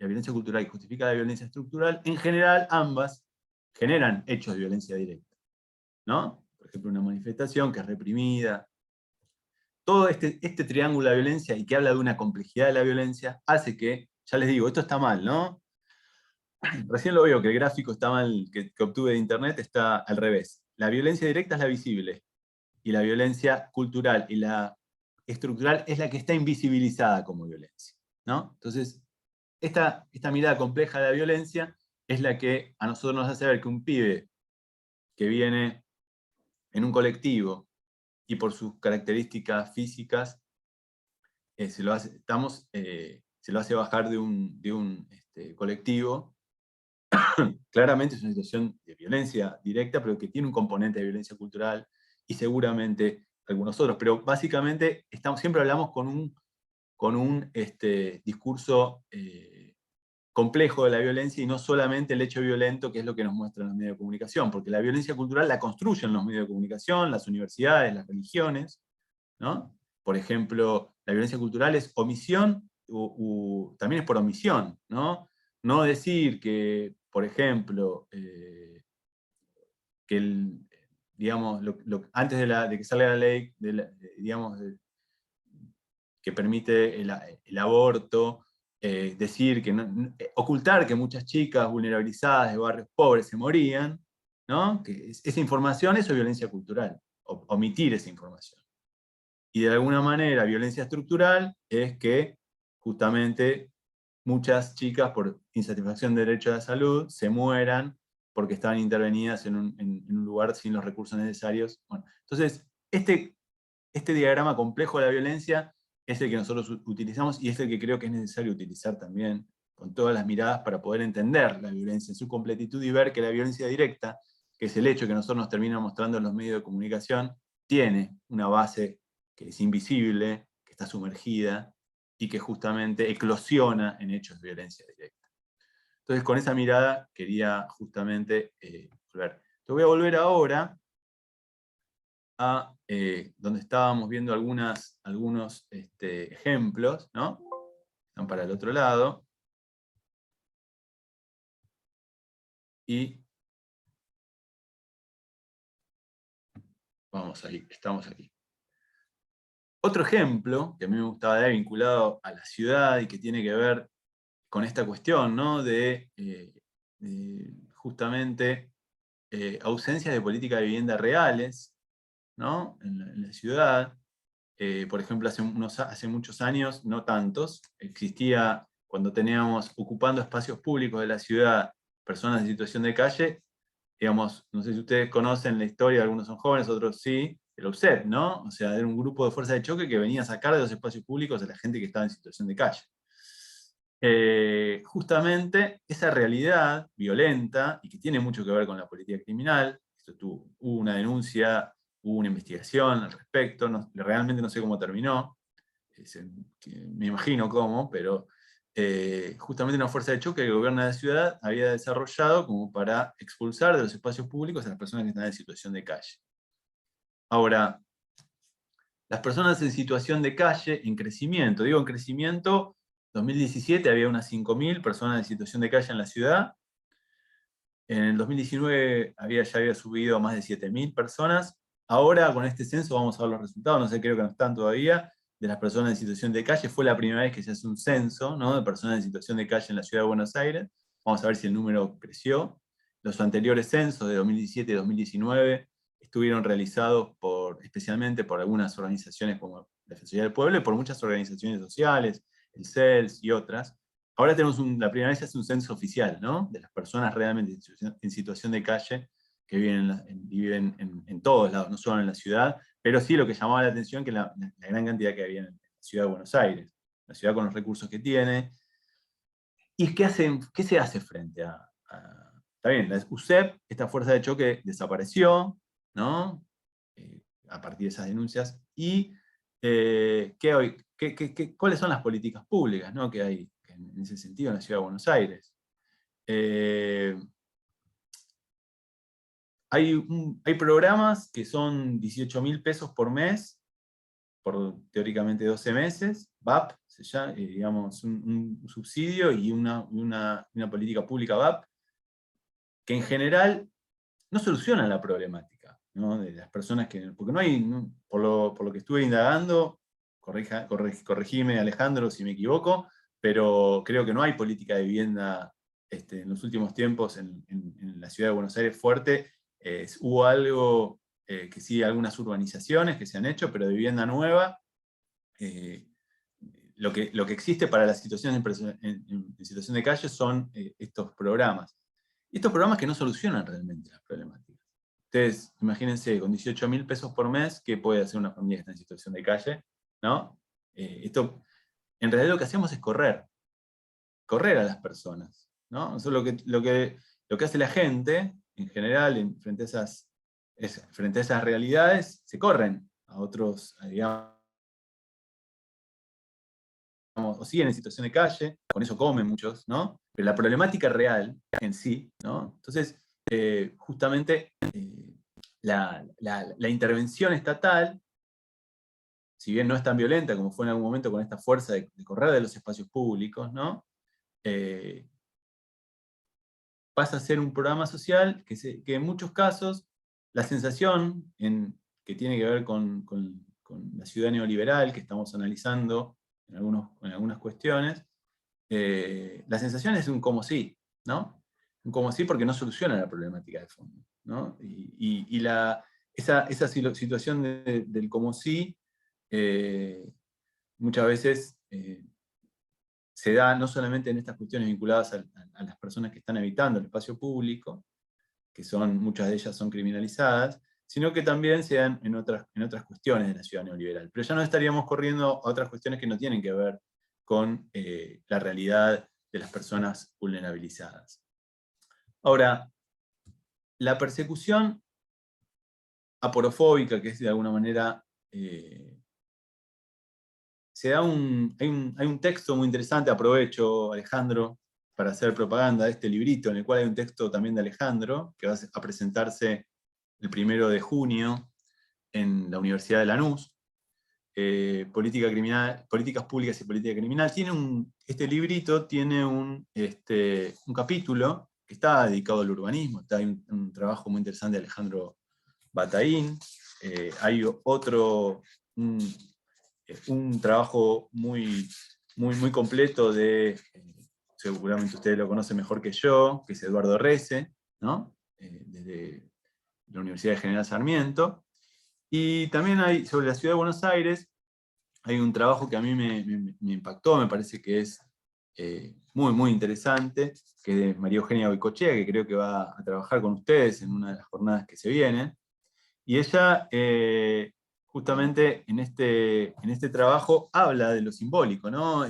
violencia cultural y justifica la violencia estructural, en general, ambas generan hechos de violencia directa, ¿no? Por ejemplo, una manifestación que es reprimida. Todo este triángulo de violencia, y que habla de una complejidad de la violencia, hace que, ya les digo, esto está mal, ¿no? Recién lo veo, que el gráfico está mal, que obtuve de internet, está al revés. La violencia directa es la visible, y la violencia cultural y la estructural es la que está invisibilizada como violencia, ¿no? Entonces, esta mirada compleja de la violencia es la que a nosotros nos hace ver que un pibe que viene en un colectivo y por sus características físicas se lo hace bajar de un colectivo, claramente es una situación de violencia directa, pero que tiene un componente de violencia cultural y seguramente algunos otros. Pero básicamente siempre hablamos con un discurso complejo de la violencia y no solamente el hecho violento, que es lo que nos muestran los medios de comunicación, porque la violencia cultural la construyen los medios de comunicación, las universidades, las religiones, ¿no? Por ejemplo, la violencia cultural es omisión, también es por omisión, ¿no? No decir que, por ejemplo, que digamos, antes de que salga la ley, digamos, que permite el aborto, decir que ocultar que muchas chicas vulnerabilizadas de barrios pobres se morían, ¿no? Que esa información, eso es violencia cultural, omitir esa información. Y de alguna manera, violencia estructural es que justamente muchas chicas por insatisfacción de derecho a la salud se mueran porque estaban intervenidas en un lugar sin los recursos necesarios. Bueno, entonces, este diagrama complejo de la violencia es el que nosotros utilizamos y es el que creo que es necesario utilizar también con todas las miradas para poder entender la violencia en su completitud y ver que la violencia directa, que es el hecho que nosotros nos termina mostrando en los medios de comunicación, tiene una base que es invisible, que está sumergida y que justamente eclosiona en hechos de violencia directa. Entonces, con esa mirada quería justamente volver. Te voy a volver ahora a donde estábamos viendo algunos ejemplos, ¿no? Están para el otro lado. Y vamos ahí, estamos aquí. Otro ejemplo que a mí me gustaba dar vinculado a la ciudad y que tiene que ver con esta cuestión, ¿no? de justamente ausencia de política de vivienda reales, ¿no? En la ciudad. Por ejemplo, hace muchos años, no tantos, existía, cuando teníamos ocupando espacios públicos de la ciudad, personas en situación de calle, digamos, no sé si ustedes conocen la historia, algunos son jóvenes, otros sí, el UPCET, ¿no? O sea, era un grupo de fuerza de choque que venía a sacar de los espacios públicos a la gente que estaba en situación de calle. Justamente esa realidad violenta, y que tiene mucho que ver con la política criminal, hubo una denuncia, hubo una investigación al respecto, realmente no sé cómo terminó, me imagino cómo, pero justamente una fuerza de choque que el gobierno de la ciudad había desarrollado como para expulsar de los espacios públicos a las personas que están en situación de calle. Ahora, las personas en situación de calle, en crecimiento, digo en crecimiento, 2017 había unas 5.000 personas en situación de calle en la ciudad. En el 2019 ya había subido a más de 7.000 personas. Ahora, con este censo, vamos a ver los resultados, no sé, creo que no están todavía, de las personas en situación de calle. Fue la primera vez que se hace un censo, ¿no?, de personas en situación de calle en la ciudad de Buenos Aires. Vamos a ver si el número creció. Los anteriores censos de 2017 y 2019 estuvieron realizados especialmente por algunas organizaciones como la Defensoría del Pueblo y por muchas organizaciones sociales, el CELS y otras. Ahora tenemos la primera vez es un censo oficial, ¿no?, de las personas realmente en situación de calle que viven en todos lados, no solo en la ciudad, pero sí lo que llamaba la atención que la gran cantidad que había en la ciudad de Buenos Aires, la ciudad con los recursos que tiene. ¿Y qué se hace frente está bien, la UCEP, esta fuerza de choque desapareció, ¿no?, a partir de esas denuncias, y ¿cuáles son las políticas públicas, ¿no?, que hay en ese sentido en la ciudad de Buenos Aires? Hay programas que son 18.000 pesos por mes, por teóricamente 12 meses, VAP, digamos, un subsidio y una política pública VAP, que en general no solucionan la problemática, ¿no?, de las personas porque no hay, por lo que estuve indagando, corregime Alejandro si me equivoco, pero creo que no hay política de vivienda en los últimos tiempos en la ciudad de Buenos Aires fuerte. Hubo algo, que sí, algunas urbanizaciones que se han hecho, pero de vivienda nueva, lo que existe para las situaciones en situación de calle son estos programas. Y estos programas que no solucionan realmente las problemáticas. Ustedes, imagínense, con 18.000 pesos por mes, ¿qué puede hacer una familia que está en situación de calle? ¿No? En realidad lo que hacemos es correr a las personas, ¿no? Eso es lo que hace la gente, en general, frente a esas realidades, se corren a otros, digamos, o siguen en situación de calle, con eso comen muchos, ¿no? Pero la problemática real en sí, ¿no? Entonces, justamente la intervención estatal, si bien no es tan violenta como fue en algún momento con esta fuerza de correr de los espacios públicos, ¿no?, pasa a ser un programa social que en muchos casos la sensación que tiene que ver con la ciudad neoliberal que estamos analizando en algunas cuestiones, la sensación es un como sí, ¿no? Un como sí porque no soluciona la problemática de fondo, ¿no? Y esa situación del como sí muchas veces se da no solamente en estas cuestiones vinculadas a las personas que están habitando el espacio público, que muchas de ellas son criminalizadas, sino que también se dan en otras cuestiones de la ciudad neoliberal. Pero ya no estaríamos corriendo a otras cuestiones que no tienen que ver con la realidad de las personas vulnerabilizadas. Ahora, la persecución aporofóbica, que es de alguna manera, hay un texto muy interesante, aprovecho, Alejandro, para hacer propaganda de este librito, en el cual hay un texto también de Alejandro, que va a presentarse el 1 de junio en la Universidad de Lanús, Políticas Públicas y Política Criminal. Este librito tiene un capítulo que está dedicado al urbanismo, hay un trabajo muy interesante de Alejandro Bataín, hay otro, un trabajo muy completo de, seguramente ustedes lo conocen mejor que yo, que es Eduardo Rece, ¿no? Desde la Universidad de General Sarmiento. Y también hay, sobre la Ciudad de Buenos Aires, hay un trabajo que a mí me impactó, me parece que es muy interesante, que es de María Eugenia Goicoechea, que creo que va a trabajar con ustedes en una de las jornadas que se vienen. Y ella, justamente en este trabajo, habla de lo simbólico, ¿no?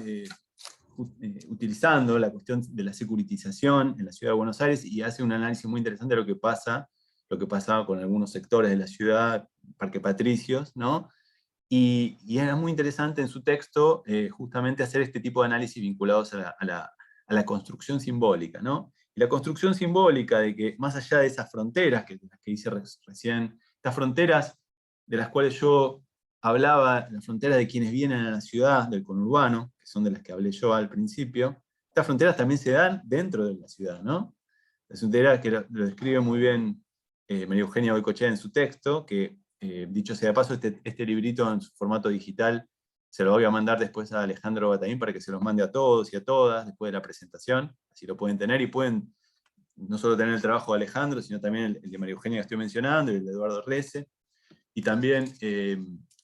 Utilizando la cuestión de la securitización en la Ciudad de Buenos Aires, y hace un análisis muy interesante de lo que pasaba con algunos sectores de la ciudad, Parque Patricios, ¿no? Y era muy interesante en su texto justamente hacer este tipo de análisis vinculados a la construcción simbólica, ¿no? Y la construcción simbólica de que, más allá de esas fronteras que hice recién, estas fronteras de las cuales yo hablaba, las fronteras de quienes vienen a la ciudad, del conurbano, que son de las que hablé yo al principio, estas fronteras también se dan dentro de la ciudad, ¿no? La frontera, que lo describe muy bien María Eugenia Goicoechea en su texto, que dicho sea de paso, este librito en su formato digital se lo voy a mandar después a Alejandro Bataín para que se los mande a todos y a todas después de la presentación, así lo pueden tener, y pueden no solo tener el trabajo de Alejandro, sino también el de María Eugenia que estoy mencionando, y el de Eduardo Rece, y también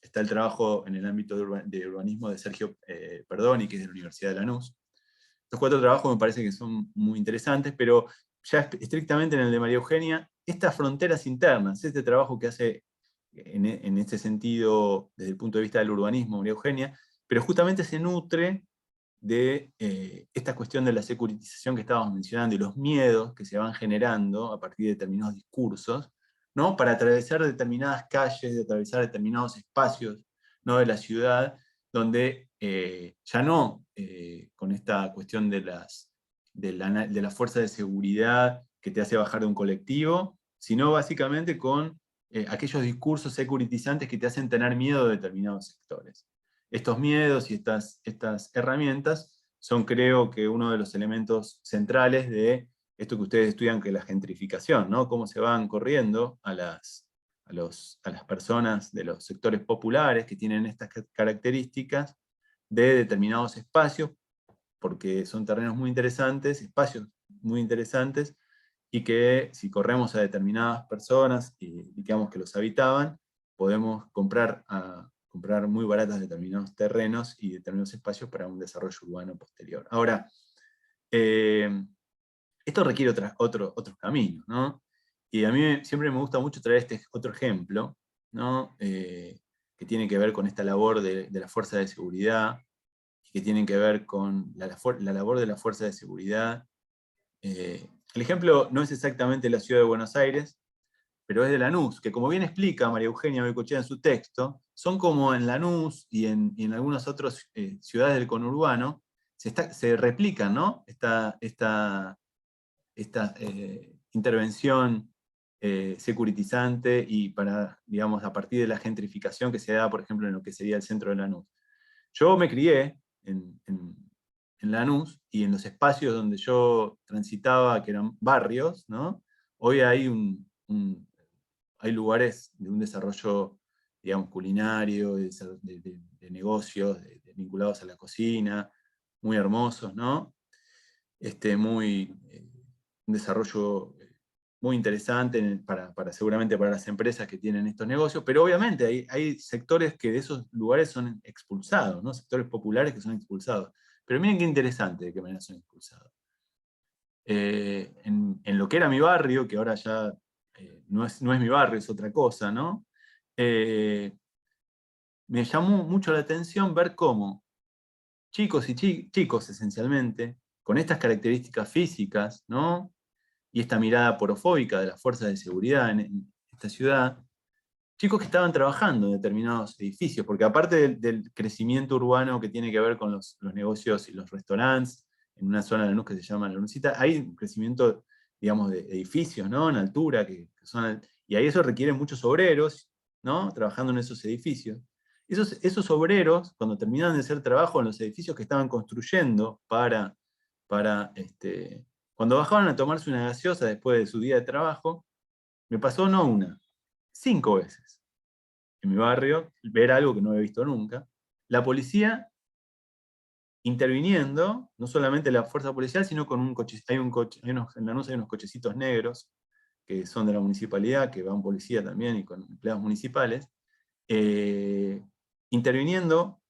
está el trabajo en el ámbito de urbanismo de Sergio Perdoni, que es de la Universidad de Lanús. Estos 4 trabajos me parece que son muy interesantes, pero ya estrictamente en el de María Eugenia, estas fronteras internas, este trabajo que hace en este sentido desde el punto de vista del urbanismo María Eugenia, pero justamente se nutre de esta cuestión de la securitización que estábamos mencionando y los miedos que se van generando a partir de determinados discursos, ¿no? Para atravesar determinadas calles, de atravesar determinados espacios, ¿no? De la ciudad, donde ya no con esta cuestión de la fuerza de seguridad que te hace bajar de un colectivo, sino básicamente con aquellos discursos securitizantes que te hacen tener miedo de determinados sectores. Estos miedos y estas herramientas son, creo que, uno de los elementos centrales de esto que ustedes estudian, que es la gentrificación, ¿no? Cómo se van corriendo a las personas de los sectores populares que tienen estas características de determinados espacios, porque son terrenos muy interesantes, espacios muy interesantes, y que si corremos a determinadas personas y digamos que los habitaban, podemos comprar muy baratas determinados terrenos y determinados espacios para un desarrollo urbano posterior. Ahora, esto requiere otros caminos, ¿no? Y a mí siempre me gusta mucho traer este otro ejemplo, ¿no? Que tiene que ver con esta labor de la fuerza de seguridad, que tiene que ver con la labor de la fuerza de seguridad. El ejemplo no es exactamente la ciudad de Buenos Aires, pero es de Lanús, que, como bien explica María Eugenia Goicoechea en su texto, son como en Lanús y en algunas otras ciudades del conurbano, se replican, ¿no? Esta intervención securitizante, y para, digamos, a partir de la gentrificación que se da, por ejemplo, en lo que sería el centro de Lanús. Yo me crié en Lanús, y en los espacios donde yo transitaba, que eran barrios, ¿no? Hoy hay hay lugares de un desarrollo, digamos, culinario, de negocios, vinculados a la cocina, muy hermosos, ¿no? Un desarrollo muy interesante seguramente para las empresas que tienen estos negocios, pero obviamente hay sectores que de esos lugares son expulsados, ¿no? Sectores populares que son expulsados. Pero miren qué interesante de qué manera son expulsados. En lo que era mi barrio, que ahora ya no es mi barrio, es otra cosa, ¿no? Me llamó mucho la atención ver cómo chicos y chicos, esencialmente, con estas características físicas, ¿no? Y esta mirada porofóbica de las fuerzas de seguridad en esta ciudad, chicos que estaban trabajando en determinados edificios, porque aparte del crecimiento urbano que tiene que ver con los negocios y los restaurantes, en una zona de Lanús que se llama Lanucita, hay un crecimiento, digamos, de edificios, ¿no? En altura, y ahí eso requiere muchos obreros, ¿no? Trabajando en esos edificios. Esos obreros, cuando terminaban de hacer trabajo en los edificios que estaban construyendo cuando bajaban a tomarse una gaseosa después de su día de trabajo, me pasó no una, 5 veces en mi barrio, ver algo que no había visto nunca. La policía interviniendo, no solamente la fuerza policial, sino con un coche. En Lanús hay unos cochecitos negros, que son de la municipalidad, que va un policía también y con empleados municipales, interviniendo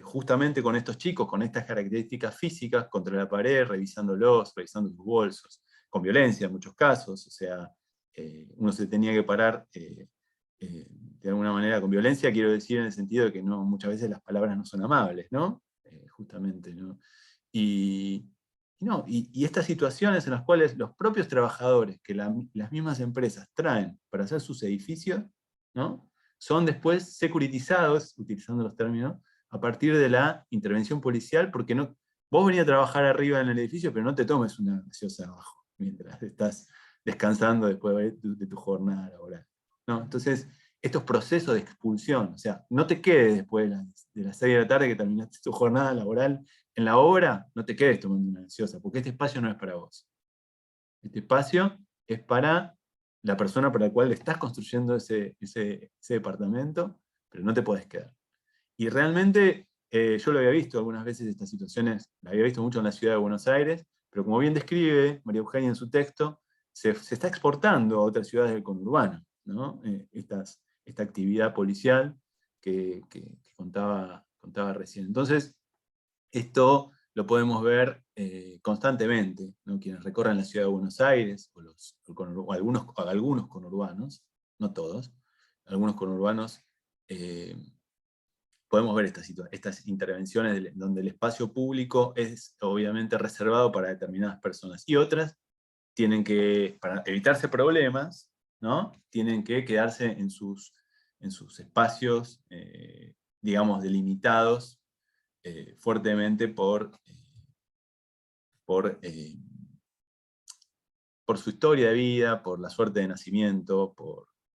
justamente con estos chicos, con estas características físicas, contra la pared, revisándolos, revisando sus bolsos, con violencia en muchos casos, o sea, uno se tenía que parar de alguna manera con violencia, quiero decir en el sentido de que no, muchas veces las palabras no son amables, ¿no? Justamente, ¿no? Y estas situaciones en las cuales los propios trabajadores que las mismas empresas traen para hacer sus edificios, ¿no? Son después securitizados, utilizando los términos, a partir de la intervención policial, porque vos venís a trabajar arriba en el edificio, pero no te tomes una gaseosa abajo, mientras estás descansando después de tu jornada laboral, ¿no? Entonces, estos procesos de expulsión, o sea, no te quedes después de las 6 de la tarde que terminaste tu jornada laboral en la obra, no te quedes tomando una gaseosa, porque este espacio no es para vos. Este espacio es para la persona para la cual estás construyendo ese departamento, pero no te podés quedar. Y realmente yo lo había visto algunas veces, estas situaciones, la había visto mucho en la ciudad de Buenos Aires, pero como bien describe María Eugenia en su texto, se está exportando a otras ciudades del conurbano, ¿no? Esta actividad policial que contaba recién. Entonces, esto lo podemos ver constantemente, ¿no? Quienes recorren la ciudad de Buenos Aires, o algunos conurbanos, no todos, algunos conurbanos, podemos ver estas intervenciones donde el espacio público es obviamente reservado para determinadas personas, y otras tienen que, para evitarse problemas, ¿no? Tienen que quedarse en sus espacios, digamos, delimitados fuertemente por su historia de vida, por la suerte de nacimiento.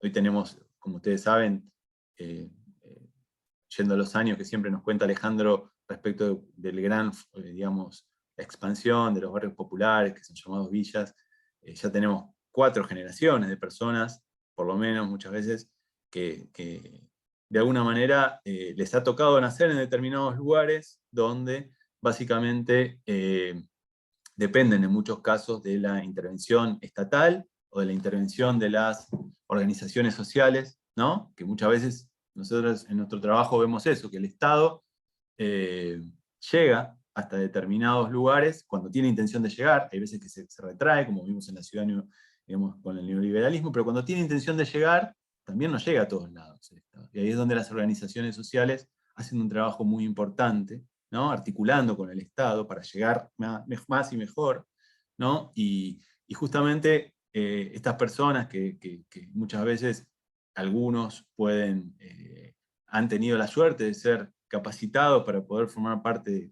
Hoy tenemos, como ustedes saben, yendo a los años que siempre nos cuenta Alejandro respecto del gran, digamos, expansión de los barrios populares, que son llamados villas, ya tenemos 4 generaciones de personas, por lo menos muchas veces, que de alguna manera les ha tocado nacer en determinados lugares donde básicamente dependen en muchos casos de la intervención estatal o de la intervención de las organizaciones sociales, ¿no? Que muchas veces nosotros en nuestro trabajo vemos eso, que el Estado llega hasta determinados lugares cuando tiene intención de llegar. Hay veces que se retrae, como vimos en la ciudad, digamos, con el neoliberalismo, pero cuando tiene intención de llegar, también no llega a todos lados el Estado. Y ahí es donde las organizaciones sociales hacen un trabajo muy importante, ¿no? Articulando con el Estado para llegar más y mejor, ¿no? Y justamente estas personas que muchas veces algunos han tenido la suerte de ser capacitados para poder formar parte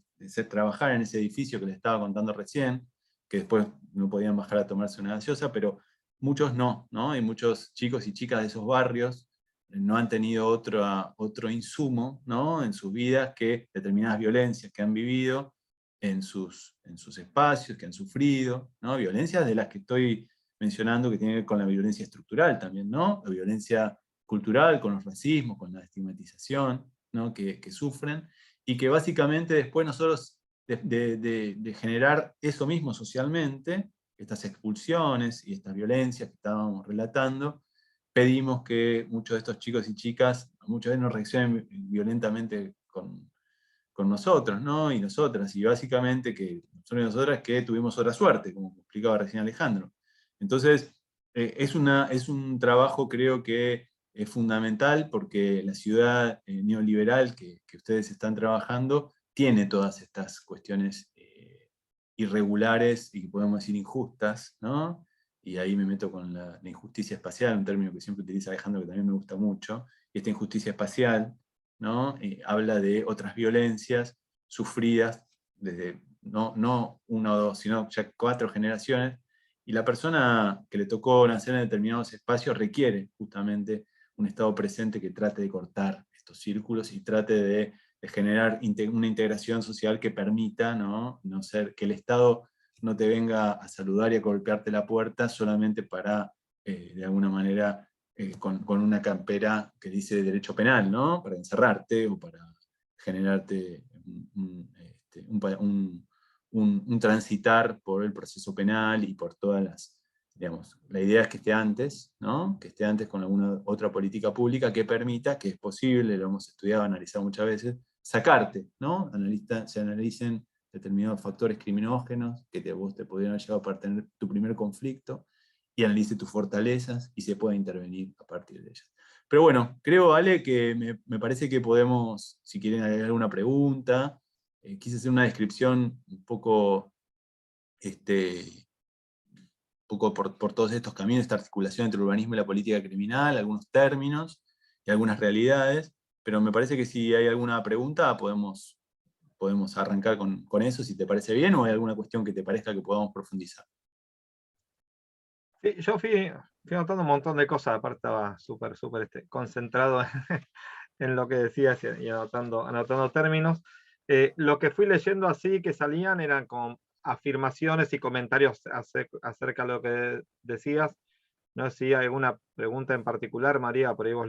trabajar en ese edificio que les estaba contando recién, que después no podían bajar a tomarse una gaseosa, pero muchos no, ¿no? Y muchos chicos y chicas de esos barrios no han tenido otro insumo, ¿no? En sus vidas que determinadas violencias que han vivido en sus espacios, que han sufrido, ¿no? Violencias de las que estoy mencionando que tienen que ver con la violencia estructural también, ¿no? La violencia cultural, con los racismos, con la estigmatización, ¿no? que sufren, y que básicamente después nosotros, de generar eso mismo socialmente, estas expulsiones y estas violencias que estábamos relatando, pedimos que muchos de estos chicos y chicas muchas veces no reaccionen violentamente con nosotros, ¿no? Y nosotras, y básicamente que nosotros y nosotras que tuvimos otra suerte, como explicaba recién Alejandro. Entonces, es un trabajo, creo que es fundamental, porque la ciudad neoliberal que ustedes están trabajando tiene todas estas cuestiones irregulares y que podemos decir injustas, ¿no? Y ahí me meto con la injusticia espacial, un término que siempre utiliza Alejandro que también me gusta mucho. Y esta injusticia espacial, ¿no? Habla de otras violencias sufridas desde no una o dos, sino ya 4 generaciones, y la persona que le tocó nacer en determinados espacios requiere justamente un Estado presente que trate de cortar estos círculos y trate de generar una integración social que permita no ser que el Estado no te venga a saludar y a golpearte la puerta solamente para, de alguna manera, con una campera que dice derecho penal, ¿no? Para encerrarte o para generarte un transitar por el proceso penal y por todas las, digamos, la idea es que esté antes, ¿no? Que esté antes con alguna otra política pública que permita, que es posible, lo hemos estudiado, analizado muchas veces, sacarte, ¿no? Se analicen determinados factores criminógenos que vos te pudieran llevar para tener tu primer conflicto, y analice tus fortalezas y se pueda intervenir a partir de ellas. Pero bueno, creo, Ale, que me parece que podemos, si quieren agregar alguna pregunta, quise hacer una descripción un poco, por todos estos caminos, esta articulación entre el urbanismo y la política criminal, algunos términos y algunas realidades, pero me parece que si hay alguna pregunta podemos arrancar con eso, si te parece bien, o hay alguna cuestión que te parezca que podamos profundizar. Sí, yo fui notando un montón de cosas, aparte estaba súper concentrado en lo que decías y anotando términos. Lo que fui leyendo así que salían eran con afirmaciones y comentarios acerca de lo que decías. No sé si hay alguna pregunta en particular, María, por ahí vos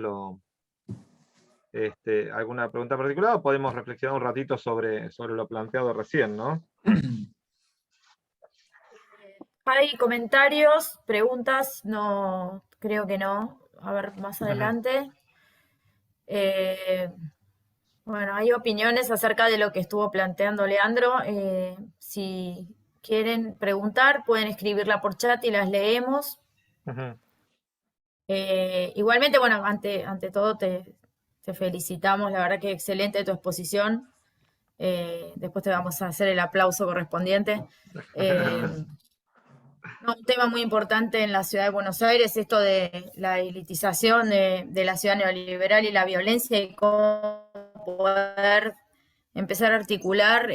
alguna pregunta en particular, o podemos reflexionar un ratito sobre lo planteado recién, ¿no? ¿Hay comentarios, preguntas? No, creo que no. A ver, más adelante. Bueno, hay opiniones acerca de lo que estuvo planteando Leandro. Si quieren preguntar, pueden escribirla por chat y las leemos. Igualmente, bueno, ante todo te felicitamos, la verdad que excelente tu exposición. Después te vamos a hacer el aplauso correspondiente. No, un tema muy importante en la ciudad de Buenos Aires, esto de la elitización de la ciudad neoliberal y la violencia, y cómo poder empezar a articular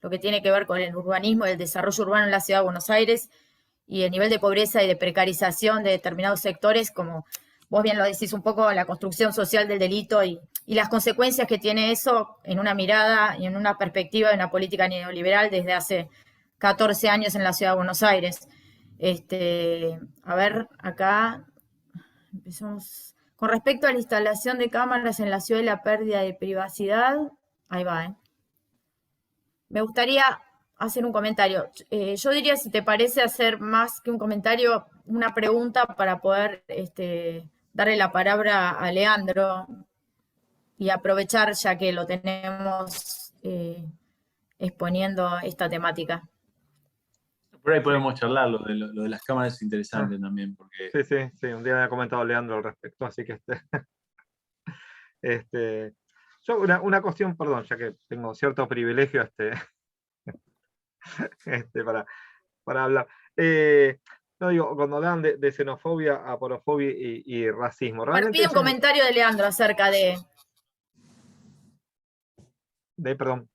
lo que tiene que ver con el urbanismo, el desarrollo urbano en la ciudad de Buenos Aires y el nivel de pobreza y de precarización de determinados sectores, como vos bien lo decís un poco, la construcción social del delito y las consecuencias que tiene eso en una mirada y en una perspectiva de una política neoliberal desde hace 14 años en la ciudad de Buenos Aires. A ver, acá empezamos. Con respecto a la instalación de cámaras en la ciudad y la pérdida de privacidad, ahí va, Me gustaría hacer un comentario. Yo diría, si te parece, hacer más que un comentario, una pregunta para poder darle la palabra a Leandro y aprovechar ya que lo tenemos exponiendo esta temática. Por ahí podemos charlar, lo de las cámaras es interesante también. Porque... Sí, un día me ha comentado Leandro al respecto, así que yo una cuestión, perdón, ya que tengo cierto privilegio para hablar. No digo, cuando hablan de xenofobia, aporofobia y racismo. Bueno, pide un comentario de Leandro acerca perdón.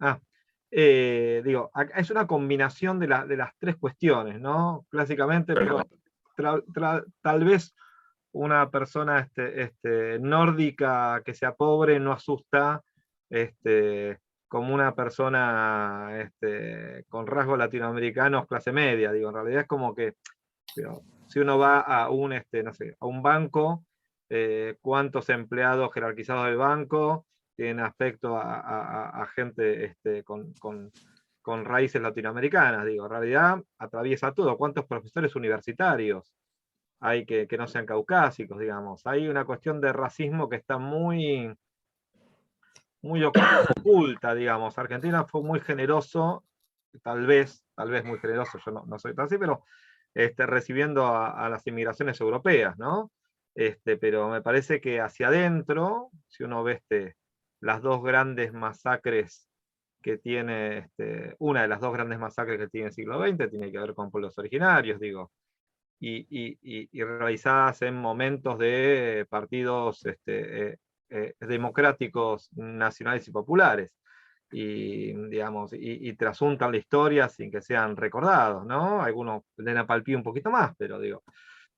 Digo, es una combinación de las tres cuestiones, ¿no? Clásicamente, pero tal vez una persona nórdica que sea pobre no asusta como una persona con rasgos latinoamericanos clase media. Digo, en realidad es como que si uno va a no sé, a un banco, cuántos empleados jerarquizados del banco tienen aspecto a gente con raíces latinoamericanas. Digo, en realidad atraviesa todo. ¿Cuántos profesores universitarios hay que no sean caucásicos, digamos? Hay una cuestión de racismo que está muy oculta, digamos. Argentina fue muy generoso, tal vez muy generoso, yo no soy tan así, pero recibiendo a las inmigraciones europeas, ¿no? Pero me parece que hacia adentro, si uno ve las dos grandes masacres que tiene, una de las dos grandes masacres que tiene el siglo XX, tiene que ver con pueblos originarios, digo, y realizadas en momentos de partidos democráticos, nacionales y populares. digamos, y trasuntan la historia sin que sean recordados, ¿no? Algunos den a palpí un poquito más, pero digo,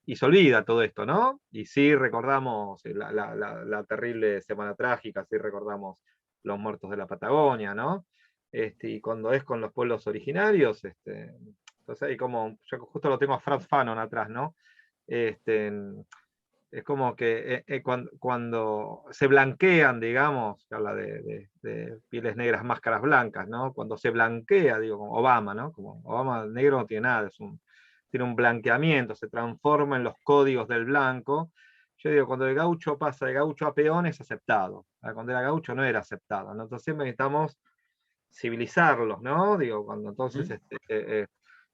y se olvida todo esto, ¿no? Y sí recordamos la terrible Semana Trágica, sí recordamos los muertos de la Patagonia, ¿no? Y cuando es con los pueblos originarios, entonces hay como, yo justo lo tengo a Franz Fanon atrás, ¿no? Es como que cuando se blanquean, digamos, se habla de pieles negras, máscaras blancas, ¿no? Cuando se blanquea, digo, como Obama, ¿no? Como Obama el negro no tiene nada, tiene un blanqueamiento, se transforma en los códigos del blanco. Yo digo, cuando el gaucho pasa de gaucho a peón es aceptado. Cuando era gaucho no era aceptado, ¿no? Entonces siempre necesitamos civilizarlos, ¿no? Digo, cuando entonces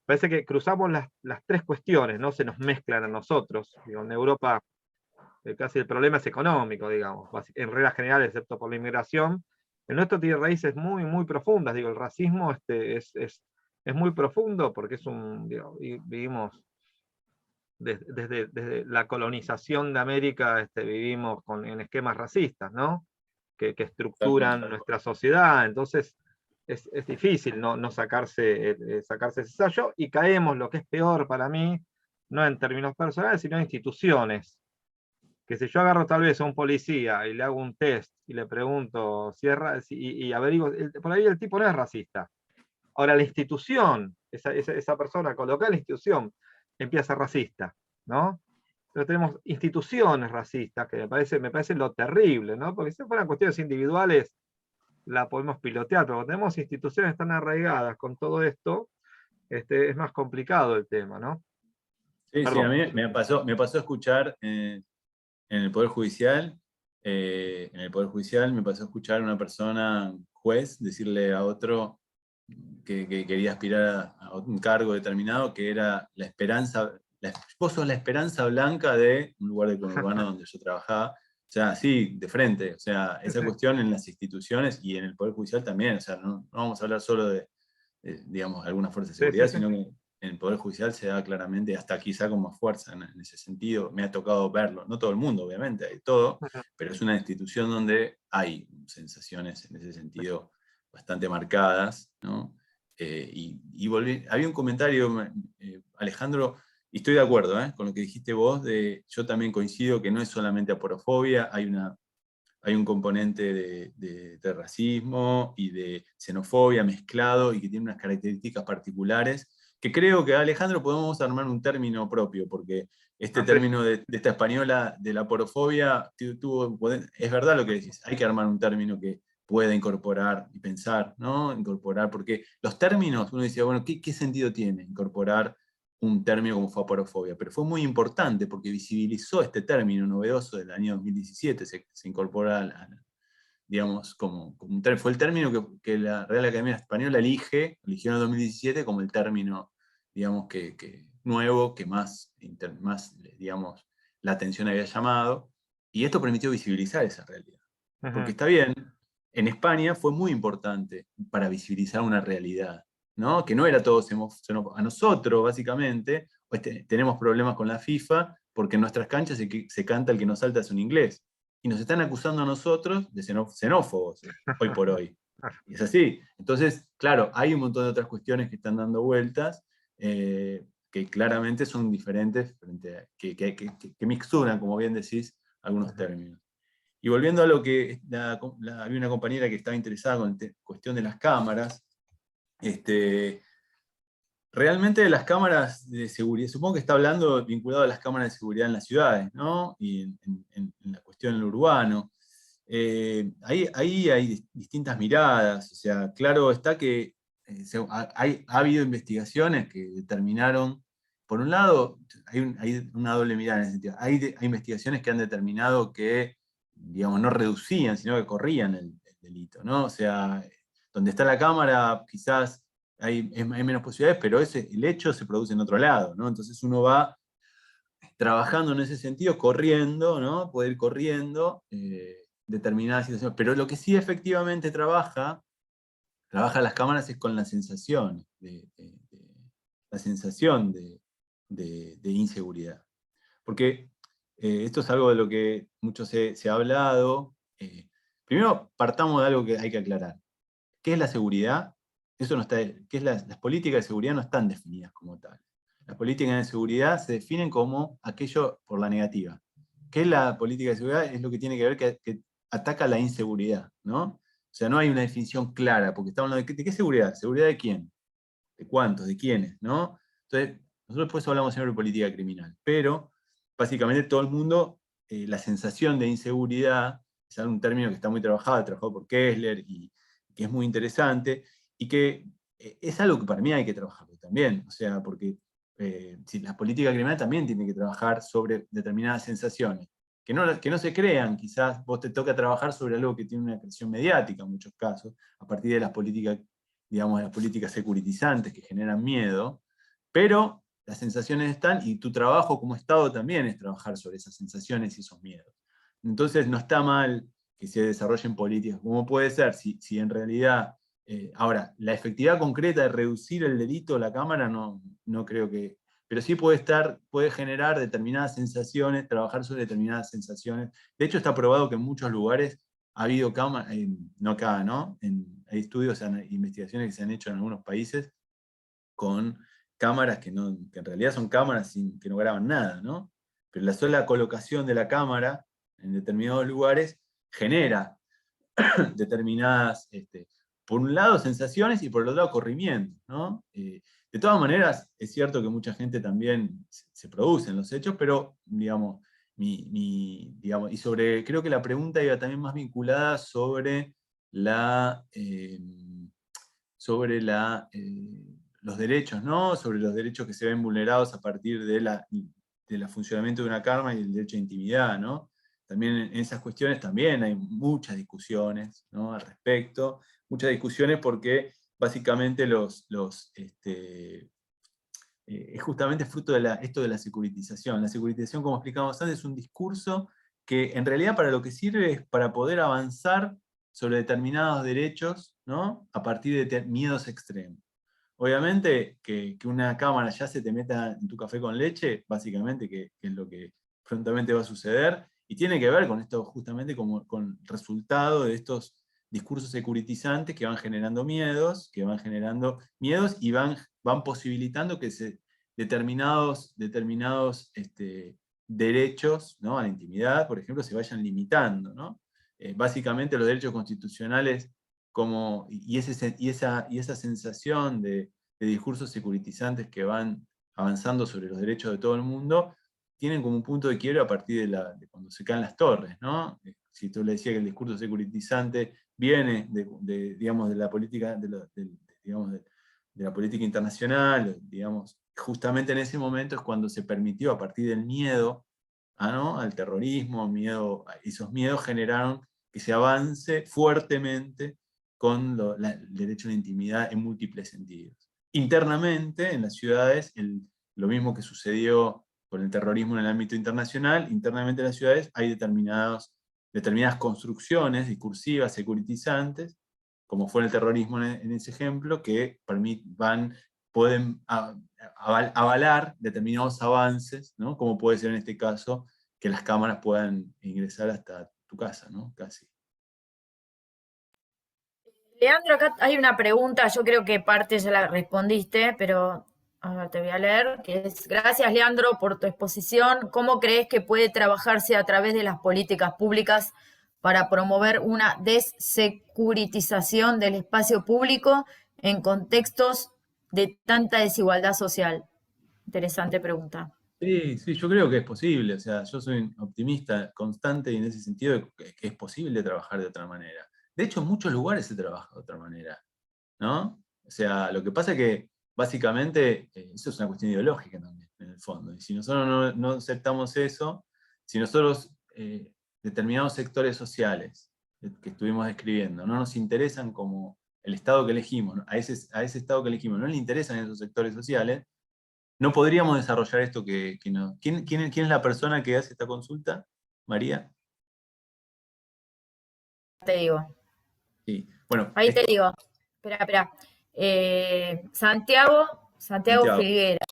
parece que cruzamos las tres cuestiones, ¿no? Se nos mezclan a nosotros. Digo, en Europa casi el problema es económico, digamos, en reglas generales, excepto por la inmigración. El nuestro tiene raíces muy, muy profundas. Digo, el racismo es muy profundo porque digo, vivimos desde la colonización de América, vivimos en esquemas racistas, ¿no? Que estructuran nuestra sociedad. Entonces, es difícil no sacarse ese sello, y caemos, lo que es peor para mí, no en términos personales, sino en instituciones. Que si yo agarro tal vez a un policía y le hago un test y le pregunto y averiguo, por ahí el tipo no es racista. Ahora la institución, esa persona colocada en la institución, empieza a ser racista, ¿no? Pero tenemos instituciones racistas, que me parece lo terrible, ¿no? Porque si fueran cuestiones individuales, la podemos pilotear, pero cuando tenemos instituciones tan arraigadas con todo esto, es más complicado el tema, ¿no? Sí, sí, a Perdón. mí me pasó a escuchar en el Poder Judicial, me pasó a escuchar a una persona, juez, decirle a otro que quería aspirar a un cargo determinado, que era la esperanza, vos sos la esperanza blanca de un lugar de conurbano donde yo trabajaba. O sea, sí, de frente. O sea, esa cuestión en las instituciones y en el Poder Judicial también. O sea, no vamos a hablar solo de digamos, algunas fuerzas de seguridad, sino que en el Poder Judicial se da claramente, hasta quizá con más fuerza en ese sentido. Me ha tocado verlo. No todo el mundo, obviamente, hay todo, pero es una institución donde hay sensaciones en ese sentido bastante marcadas, ¿no? Había un comentario, Alejandro, y estoy de acuerdo con lo que dijiste vos, yo también coincido que no es solamente aporofobia, hay un componente de racismo y de xenofobia mezclado y que tiene unas características particulares, que creo que, Alejandro, podemos armar un término propio, porque este término de esta española de la aporofobia, es verdad lo que decís, hay que armar un término que pueda incorporar y pensar, ¿no? Incorporar, porque los términos, uno decía, bueno, ¿qué sentido tiene incorporar un término como fue aporofobia? Pero fue muy importante porque visibilizó este término novedoso del año 2017, se incorpora, digamos, como un término. Fue el término que la Real Academia Española eligió en el 2017 como el término, digamos, que nuevo, que más, digamos, la atención había llamado, y esto permitió visibilizar esa realidad. Porque está bien, en España fue muy importante para visibilizar una realidad, ¿no? Que no era todo a nosotros, básicamente, tenemos problemas con la FIFA porque en nuestras canchas se canta el que nos salta es un inglés. Y nos están acusando a nosotros de xenófobos, hoy por hoy. Y es así. Entonces, claro, hay un montón de otras cuestiones que están dando vueltas, que claramente son diferentes, que mixturan, como bien decís, algunos términos. Y volviendo a lo que había una compañera que estaba interesada con la cuestión de las cámaras, realmente las cámaras de seguridad, supongo que está hablando vinculado a las cámaras de seguridad en las ciudades, ¿no? Y en la cuestión en lo urbano. Ahí hay distintas miradas, o sea, claro está que ha habido investigaciones que determinaron, por un lado, hay una doble mirada en ese sentido, hay investigaciones que han determinado que, digamos, no reducían, sino que corrían el delito, ¿no? O sea, donde está la cámara, quizás hay menos posibilidades, pero el hecho se produce en otro lado, ¿no? Entonces uno va trabajando en ese sentido, corriendo, ¿no? Puede ir corriendo determinadas situaciones. Pero lo que sí efectivamente trabaja las cámaras es con la sensación, la sensación de inseguridad. Porque esto es algo de lo que mucho se ha hablado. Primero, partamos de algo que hay que aclarar. ¿Qué es la seguridad? Eso no está, las políticas de seguridad no están definidas como tal. Las políticas de seguridad se definen como aquello por la negativa. ¿Qué es la política de seguridad? Es lo que tiene que ver que ataca la inseguridad, ¿no? O sea, no hay una definición clara, porque estamos hablando de qué seguridad. ¿Seguridad de quién? ¿De cuántos? ¿De quiénes? ¿No? Entonces, nosotros por eso hablamos siempre de política criminal, pero básicamente todo el mundo, la sensación de inseguridad, es un término que está muy trabajado por Kessler, y que es muy interesante, y que es algo que para mí hay que trabajarlo también, o sea, porque si la política criminal también tiene que trabajar sobre determinadas sensaciones, que no se crean, quizás vos te toca trabajar sobre algo que tiene una creación mediática en muchos casos, a partir de las políticas, digamos, las políticas securitizantes que generan miedo, pero las sensaciones están, y tu trabajo como Estado también es trabajar sobre esas sensaciones y esos miedos. Entonces no está mal que se desarrollen políticas, como puede ser, si en realidad, ahora, la efectividad concreta de reducir el delito, la Cámara, no creo que, pero sí puede generar determinadas sensaciones, trabajar sobre determinadas sensaciones. De hecho está probado que en muchos lugares ha habido cámaras, no acá, ¿no? Hay estudios, investigaciones que se han hecho en algunos países con cámaras que en realidad son cámaras que no graban nada, ¿no? Pero la sola colocación de la cámara en determinados lugares genera determinadas, por un lado, sensaciones y por el otro lado, corrimientos, ¿no? De todas maneras, es cierto que mucha gente también se produce en los hechos, pero, digamos, digamos, y creo que la pregunta iba también más vinculada sobre los derechos, ¿no? Sobre los derechos que se ven vulnerados a partir del funcionamiento de una cámara y el derecho de intimidad, ¿no? También en esas cuestiones también hay muchas discusiones, ¿no? Al respecto, muchas discusiones porque básicamente es justamente fruto de esto de la securitización. La securitización, como explicamos antes, es un discurso que en realidad para lo que sirve es para poder avanzar sobre determinados derechos, ¿no? A partir de miedos extremos. Obviamente que una cámara ya se te meta en tu café con leche, básicamente que es lo que prontamente va a suceder, y tiene que ver con esto justamente con resultado de estos discursos securitizantes que van generando miedos y van posibilitando que determinados derechos, ¿no? A la intimidad, por ejemplo, se vayan limitando, ¿no? Básicamente los derechos constitucionales y esa sensación de discursos securitizantes que van avanzando sobre los derechos de todo el mundo, tienen como un punto de quiebre a partir de cuando se caen las torres, ¿no? Si tú le decías que el discurso securitizante viene digamos, de la política, digamos, de la política internacional, digamos, justamente en ese momento es cuando se permitió, a partir del miedo, ¿no? Al terrorismo, esos miedos generaron que se avance fuertemente con el derecho a la intimidad en múltiples sentidos. Internamente, en las ciudades, lo mismo que sucedió con el terrorismo en el ámbito internacional, internamente en las ciudades hay determinadas construcciones discursivas, securitizantes, como fue el terrorismo en ese ejemplo, que pueden avalar determinados avances, ¿no? Como puede ser en este caso que las cámaras puedan ingresar hasta tu casa, ¿no? Casi. Leandro, acá hay una pregunta, yo creo que parte ya la respondiste, pero a ver, te voy a leer, que es, gracias Leandro por tu exposición. ¿Cómo crees que puede trabajarse a través de las políticas públicas para promover una desecuritización del espacio público en contextos de tanta desigualdad social? Interesante pregunta. Sí, sí, yo creo que es posible, o sea, yo soy un optimista constante y en ese sentido que es posible trabajar de otra manera. De hecho, en muchos lugares se trabaja de otra manera, ¿no? O sea, lo que pasa es que básicamente eso es una cuestión ideológica también, en el fondo. Y si nosotros no aceptamos eso, si nosotros determinados sectores sociales que estuvimos describiendo no nos interesan como el Estado que elegimos, ¿no? A ese Estado que elegimos no le interesan esos sectores sociales, no podríamos desarrollar esto que no. ¿Quién es la persona que hace esta consulta? ¿María? Te digo. Sí. Bueno, Ahí te digo. Espera. Santiago Santiago. Filguera.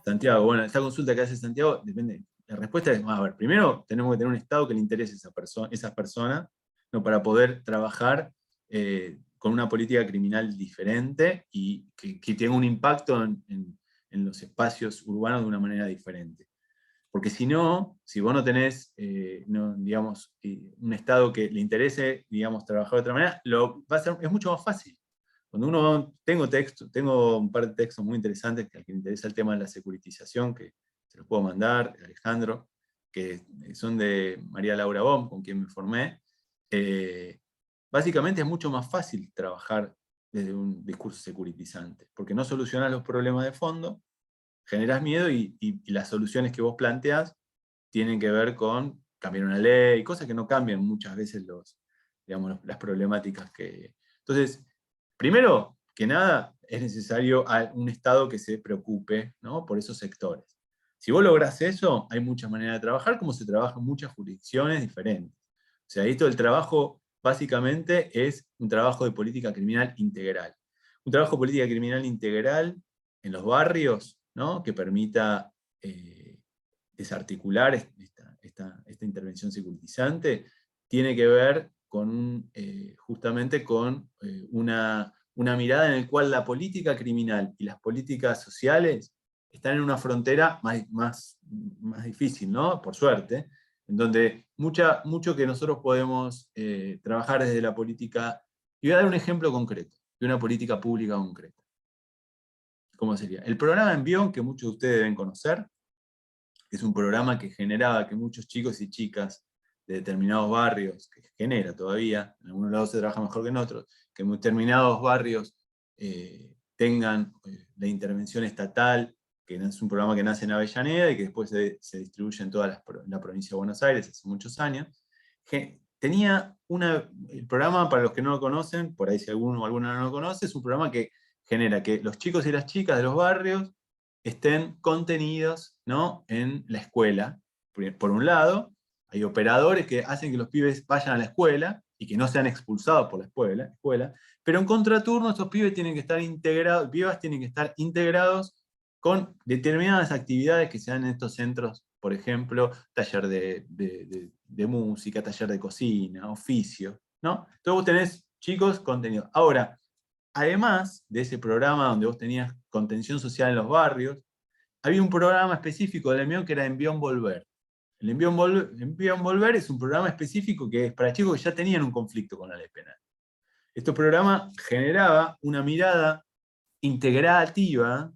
Santiago, bueno, esta consulta que hace Santiago, depende. La respuesta es, a ver, primero tenemos que tener un Estado que le interese a esas personas, ¿no? Para poder trabajar con una política criminal diferente y que tenga un impacto en los espacios urbanos de una manera diferente. Porque si no, si vos no tenés, digamos, un Estado que le interese, digamos, trabajar de otra manera, es mucho más fácil. Cuando tengo un par de textos muy interesantes que al que le interesa el tema de la securitización, que se los puedo mandar, Alejandro, que son de María Laura Bohm, con quien me formé. Básicamente es mucho más fácil trabajar desde un discurso securitizante, porque no solucionas los problemas de fondo, generas miedo y las soluciones que vos planteás tienen que ver con cambiar una ley, cosas que no cambian muchas veces digamos, las problemáticas que... Entonces, primero que nada, es necesario un Estado que se preocupe, ¿no?, por esos sectores. Si vos lográs eso, hay muchas maneras de trabajar, como se trabaja en muchas jurisdicciones diferentes. O sea, esto del trabajo básicamente es un trabajo de política criminal integral. Un trabajo de política criminal integral en los barrios, ¿no?, que permita desarticular esta intervención securitizante, tiene que ver con, justamente con una mirada en la cual la política criminal y las políticas sociales están en una frontera más difícil, ¿no?, por suerte, en donde mucho que nosotros podemos trabajar desde la política. Y voy a dar un ejemplo concreto, de una política pública concreta. ¿Cómo sería? El programa Envión, que muchos de ustedes deben conocer, es un programa que generaba que muchos chicos y chicas de determinados barrios, que genera todavía, en algunos lados se trabaja mejor que en otros, que en determinados barrios tengan la intervención estatal, que es un programa que nace en Avellaneda y que después se distribuye en toda la provincia de Buenos Aires hace muchos años. El programa, para los que no lo conocen, por ahí si alguno o alguna no lo conoce, es un programa que genera que los chicos y las chicas de los barrios estén contenidos, ¿no?, en la escuela. Por un lado, hay operadores que hacen que los pibes vayan a la escuela y que no sean expulsados por la escuela, pero en contraturno estos pibes tienen que estar integrados, pibas tienen que estar integrados con determinadas actividades que se dan en estos centros, por ejemplo, taller de música, taller de cocina, oficio, ¿no? Entonces vos tenés chicos contenidos. Ahora, además de ese programa donde vos tenías contención social en los barrios, había un programa específico del Envión que era Envión Volver. El Envión Volver es un programa específico que es para chicos que ya tenían un conflicto con la ley penal. Este programa generaba una mirada integrativa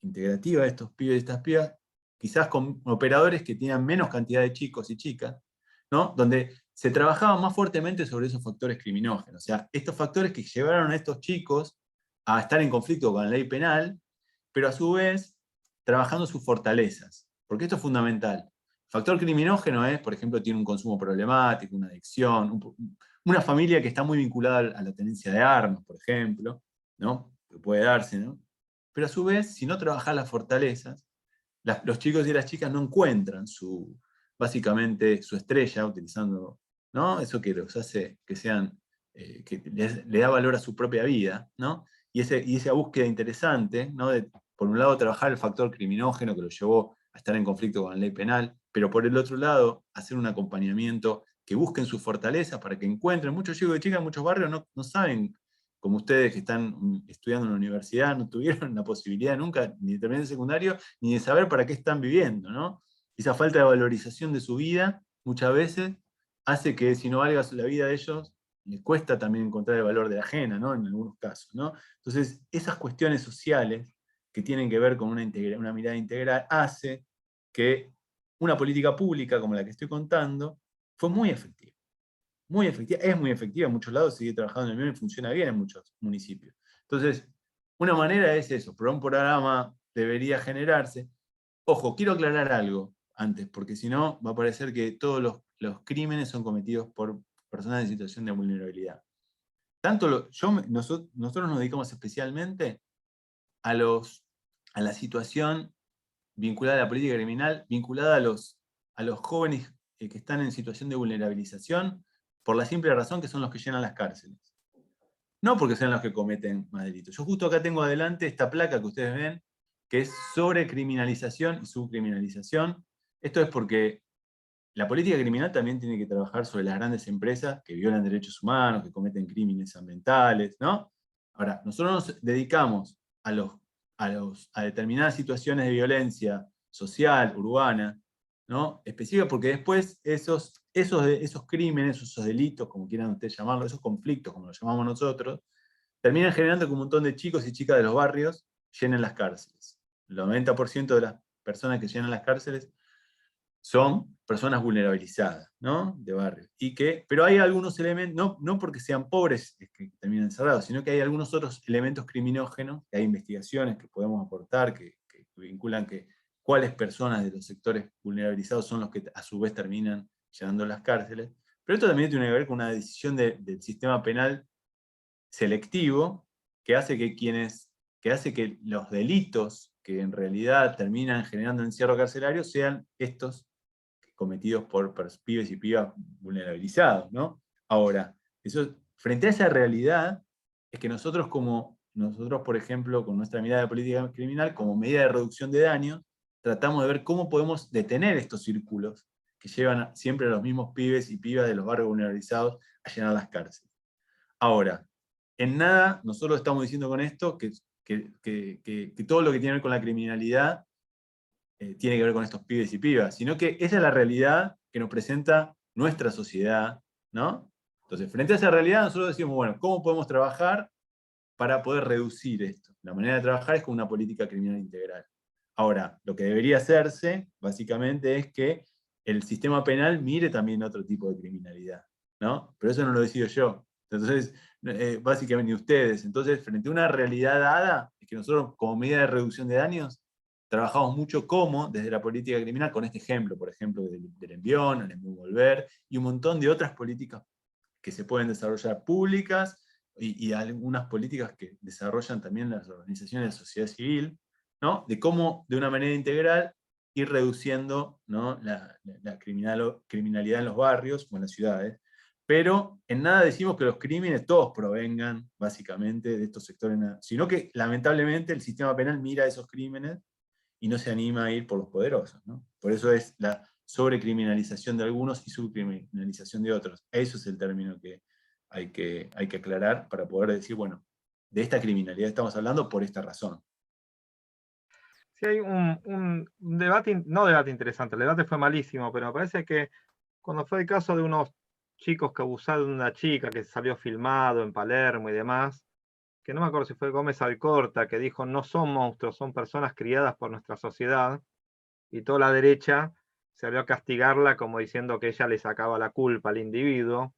de estos pibes y estas pibas, quizás con operadores que tenían menos cantidad de chicos y chicas, ¿no?, donde se trabajaba más fuertemente sobre esos factores criminógenos. O sea, estos factores que llevaron a estos chicos a estar en conflicto con la ley penal, pero a su vez trabajando sus fortalezas. Porque esto es fundamental. El factor criminógeno es, por ejemplo, tiene un consumo problemático, una adicción, una familia que está muy vinculada a la tenencia de armas, por ejemplo, ¿no?, que puede darse, ¿no? Pero a su vez, si no trabajas las fortalezas, los chicos y las chicas no encuentran básicamente su estrella, utilizando, ¿no?, eso que los hace que sean, que le da valor a su propia vida, ¿no?, y esa búsqueda interesante, ¿no?, de, por un lado, trabajar el factor criminógeno que lo llevó a estar en conflicto con la ley penal, pero por el otro lado, hacer un acompañamiento que busquen sus fortalezas para que encuentren. Muchos chicos y chicas en muchos barrios no saben, como ustedes que están estudiando en la universidad, no tuvieron la posibilidad nunca ni de terminar el secundario, ni de saber para qué están viviendo, ¿no? Esa falta de valorización de su vida, muchas veces, hace que si no valga la vida de ellos, les cuesta también encontrar el valor de la ajena, ¿no?, en algunos casos, ¿no? Entonces, esas cuestiones sociales que tienen que ver con una mirada integral, hace que una política pública como la que estoy contando fue muy efectiva. Muy efectiva, es muy efectiva en muchos lados, sigue trabajando en el mismo y funciona bien en muchos municipios. Entonces, una manera es eso, pero un programa debería generarse. Ojo, quiero aclarar algo antes, porque si no va a parecer que todos los crímenes son cometidos por personas en situación de vulnerabilidad. Nosotros nos dedicamos especialmente a la situación vinculada a la política criminal, vinculada a los jóvenes que están en situación de vulnerabilización, por la simple razón que son los que llenan las cárceles. No porque sean los que cometen más delitos. Yo justo acá tengo adelante esta placa que ustedes ven, que es sobre criminalización y subcriminalización. Esto es porque la política criminal también tiene que trabajar sobre las grandes empresas que violan derechos humanos, que cometen crímenes ambientales, ¿no? Ahora, nosotros nos dedicamos a determinadas situaciones de violencia social, urbana, ¿no? Específica, porque después esos crímenes, esos delitos, como quieran ustedes llamarlo, esos conflictos, como los llamamos nosotros, terminan generando que un montón de chicos y chicas de los barrios llenen las cárceles. El 90% de las personas que llenan las cárceles son personas vulnerabilizadas, ¿no? De barrio. Pero hay algunos elementos, no porque sean pobres que terminan encerrados, sino que hay algunos otros elementos criminógenos, que hay investigaciones que podemos aportar, que vinculan cuáles personas de los sectores vulnerabilizados son los que a su vez terminan llenando las cárceles. Pero esto también tiene que ver con una decisión del sistema penal selectivo que hace que los delitos que en realidad terminan generando encierro carcelario sean estos cometidos por pibes y pibas vulnerabilizados, ¿no? Ahora, frente a esa realidad, es que nosotros, por ejemplo, con nuestra mirada de política criminal, como medida de reducción de daños, tratamos de ver cómo podemos detener estos círculos que llevan siempre a los mismos pibes y pibas de los barrios vulnerabilizados a llenar las cárceles. Ahora, en nada, nosotros estamos diciendo con esto que todo lo que tiene que ver con la criminalidad tiene que ver con estos pibes y pibas, sino que esa es la realidad que nos presenta nuestra sociedad, ¿no? Entonces, frente a esa realidad, nosotros decimos, bueno, ¿cómo podemos trabajar para poder reducir esto? La manera de trabajar es con una política criminal integral. Ahora, lo que debería hacerse, básicamente, es que el sistema penal mire también otro tipo de criminalidad, ¿no? Pero eso no lo decido yo. Entonces, básicamente ustedes. Entonces, frente a una realidad dada, es que nosotros, como medida de reducción de daños, trabajamos mucho desde la política criminal, con este ejemplo, por ejemplo, del envión, el envolver, y un montón de otras políticas que se pueden desarrollar públicas, y algunas políticas que desarrollan también las organizaciones de la sociedad civil, ¿no? De cómo, de una manera integral, ir reduciendo, ¿no? la criminalidad en los barrios o en las ciudades. Pero en nada decimos que los crímenes todos provengan, básicamente, de estos sectores, sino que, lamentablemente, el sistema penal mira esos crímenes y no se anima a ir por los poderosos, ¿no? Por eso es la sobrecriminalización de algunos y subcriminalización de otros. Eso es el término que hay que aclarar para poder decir, bueno, de esta criminalidad estamos hablando por esta razón. Sí, hay un debate, no debate interesante, el debate fue malísimo, pero me parece que cuando fue el caso de unos chicos que abusaron de una chica que salió filmado en Palermo y demás, que no me acuerdo si fue Gómez Alcorta, que dijo, no son monstruos, son personas criadas por nuestra sociedad, y toda la derecha salió a castigarla como diciendo que ella le sacaba la culpa al individuo.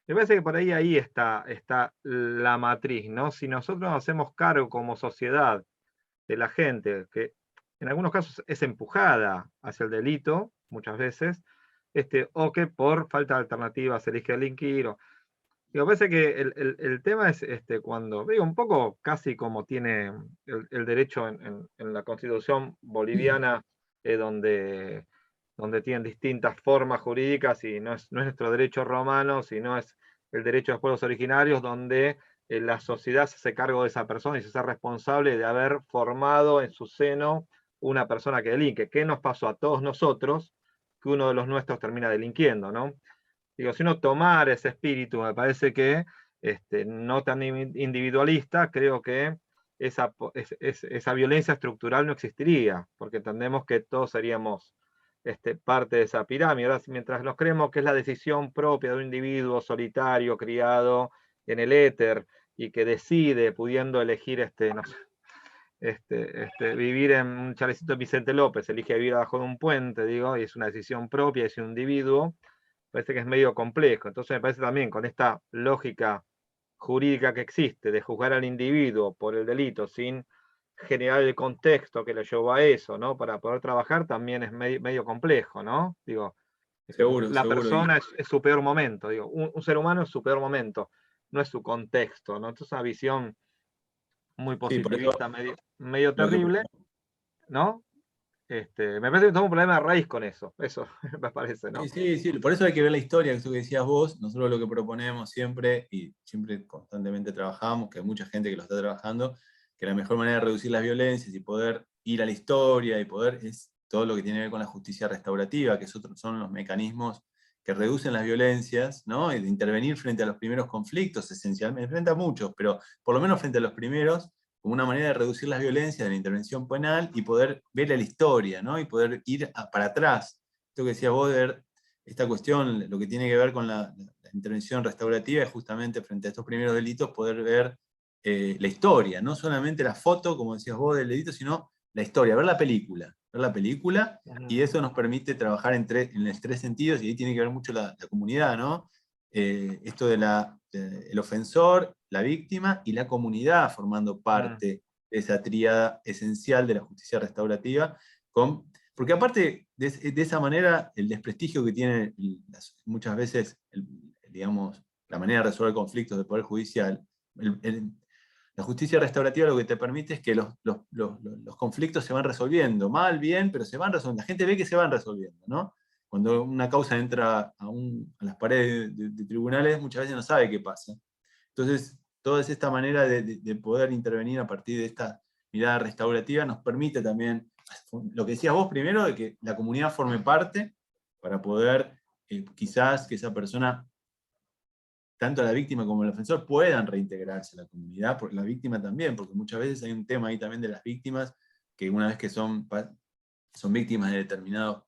Me parece que por ahí está la matriz, ¿no? Si nosotros nos hacemos cargo como sociedad de la gente, que en algunos casos es empujada hacia el delito, muchas veces, o que por falta de alternativas elige delinquir. Me parece que el tema es cuando, digo, un poco casi como tiene el derecho en la Constitución boliviana, donde tienen distintas formas jurídicas y no es nuestro derecho romano, sino es el derecho de los pueblos originarios, donde la sociedad se hace cargo de esa persona y se hace responsable de haber formado en su seno una persona que delinque. ¿Qué nos pasó a todos nosotros? Que uno de los nuestros termina delinquiendo, ¿no? Digo, si uno tomara ese espíritu, me parece que no tan individualista, creo que esa violencia estructural no existiría, porque entendemos que todos seríamos parte de esa pirámide. Ahora, mientras nos creemos que es la decisión propia de un individuo solitario, criado en el éter, y que decide, pudiendo elegir no sé, vivir en un chalecito de Vicente López, elige vivir abajo de un puente, digo, y es una decisión propia, es un individuo, parece que es medio complejo. Entonces me parece también con esta lógica jurídica que existe de juzgar al individuo por el delito sin generar el contexto que le llevó a eso, ¿no? Para poder trabajar también es medio complejo, ¿no? Digo, Seguro, la seguro. persona es su peor momento, digo, un ser humano es su peor momento, no es su contexto, ¿no? Entonces una visión muy Sí, por eso positivista, medio lo que terrible, ¿no? Me parece que tengo un problema de raíz con eso me parece, ¿no? Sí, por eso hay que ver la historia, eso que decías vos. Nosotros lo que proponemos siempre, y siempre constantemente trabajamos, que hay mucha gente que lo está trabajando, que la mejor manera de reducir las violencias y poder ir a la historia y poder es todo lo que tiene que ver con la justicia restaurativa, que son los mecanismos que reducen las violencias, ¿no? Y de intervenir frente a los primeros conflictos, esencialmente, frente a muchos, pero por lo menos frente a los primeros, como una manera de reducir las violencias de la intervención penal y poder ver la historia, ¿no? Y poder ir para atrás. Esto que decía Boder, esta cuestión, lo que tiene que ver con la intervención restaurativa es justamente frente a estos primeros delitos poder ver la historia, no solamente la foto, como decías vos, del delito, sino la historia, ver la película, y eso nos permite trabajar en los tres sentidos, y ahí tiene que ver mucho la comunidad, ¿no? Esto el ofensor, la víctima y la comunidad formando parte de esa tríada esencial de la justicia restaurativa, porque aparte de esa manera, el desprestigio que tiene muchas veces, digamos, la manera de resolver conflictos del Poder Judicial, la justicia restaurativa lo que te permite es que los conflictos se van resolviendo, mal, bien, pero se van resolviendo. La gente ve que se van resolviendo, ¿no? Cuando una causa entra a las paredes de tribunales, muchas veces no sabe qué pasa. Entonces, toda esta manera de poder intervenir a partir de esta mirada restaurativa nos permite también, lo que decías vos primero, de que la comunidad forme parte para poder quizás que esa persona, tanto la víctima como el ofensor, puedan reintegrarse a la comunidad, la víctima también, porque muchas veces hay un tema ahí también de las víctimas, que una vez que son víctimas de determinados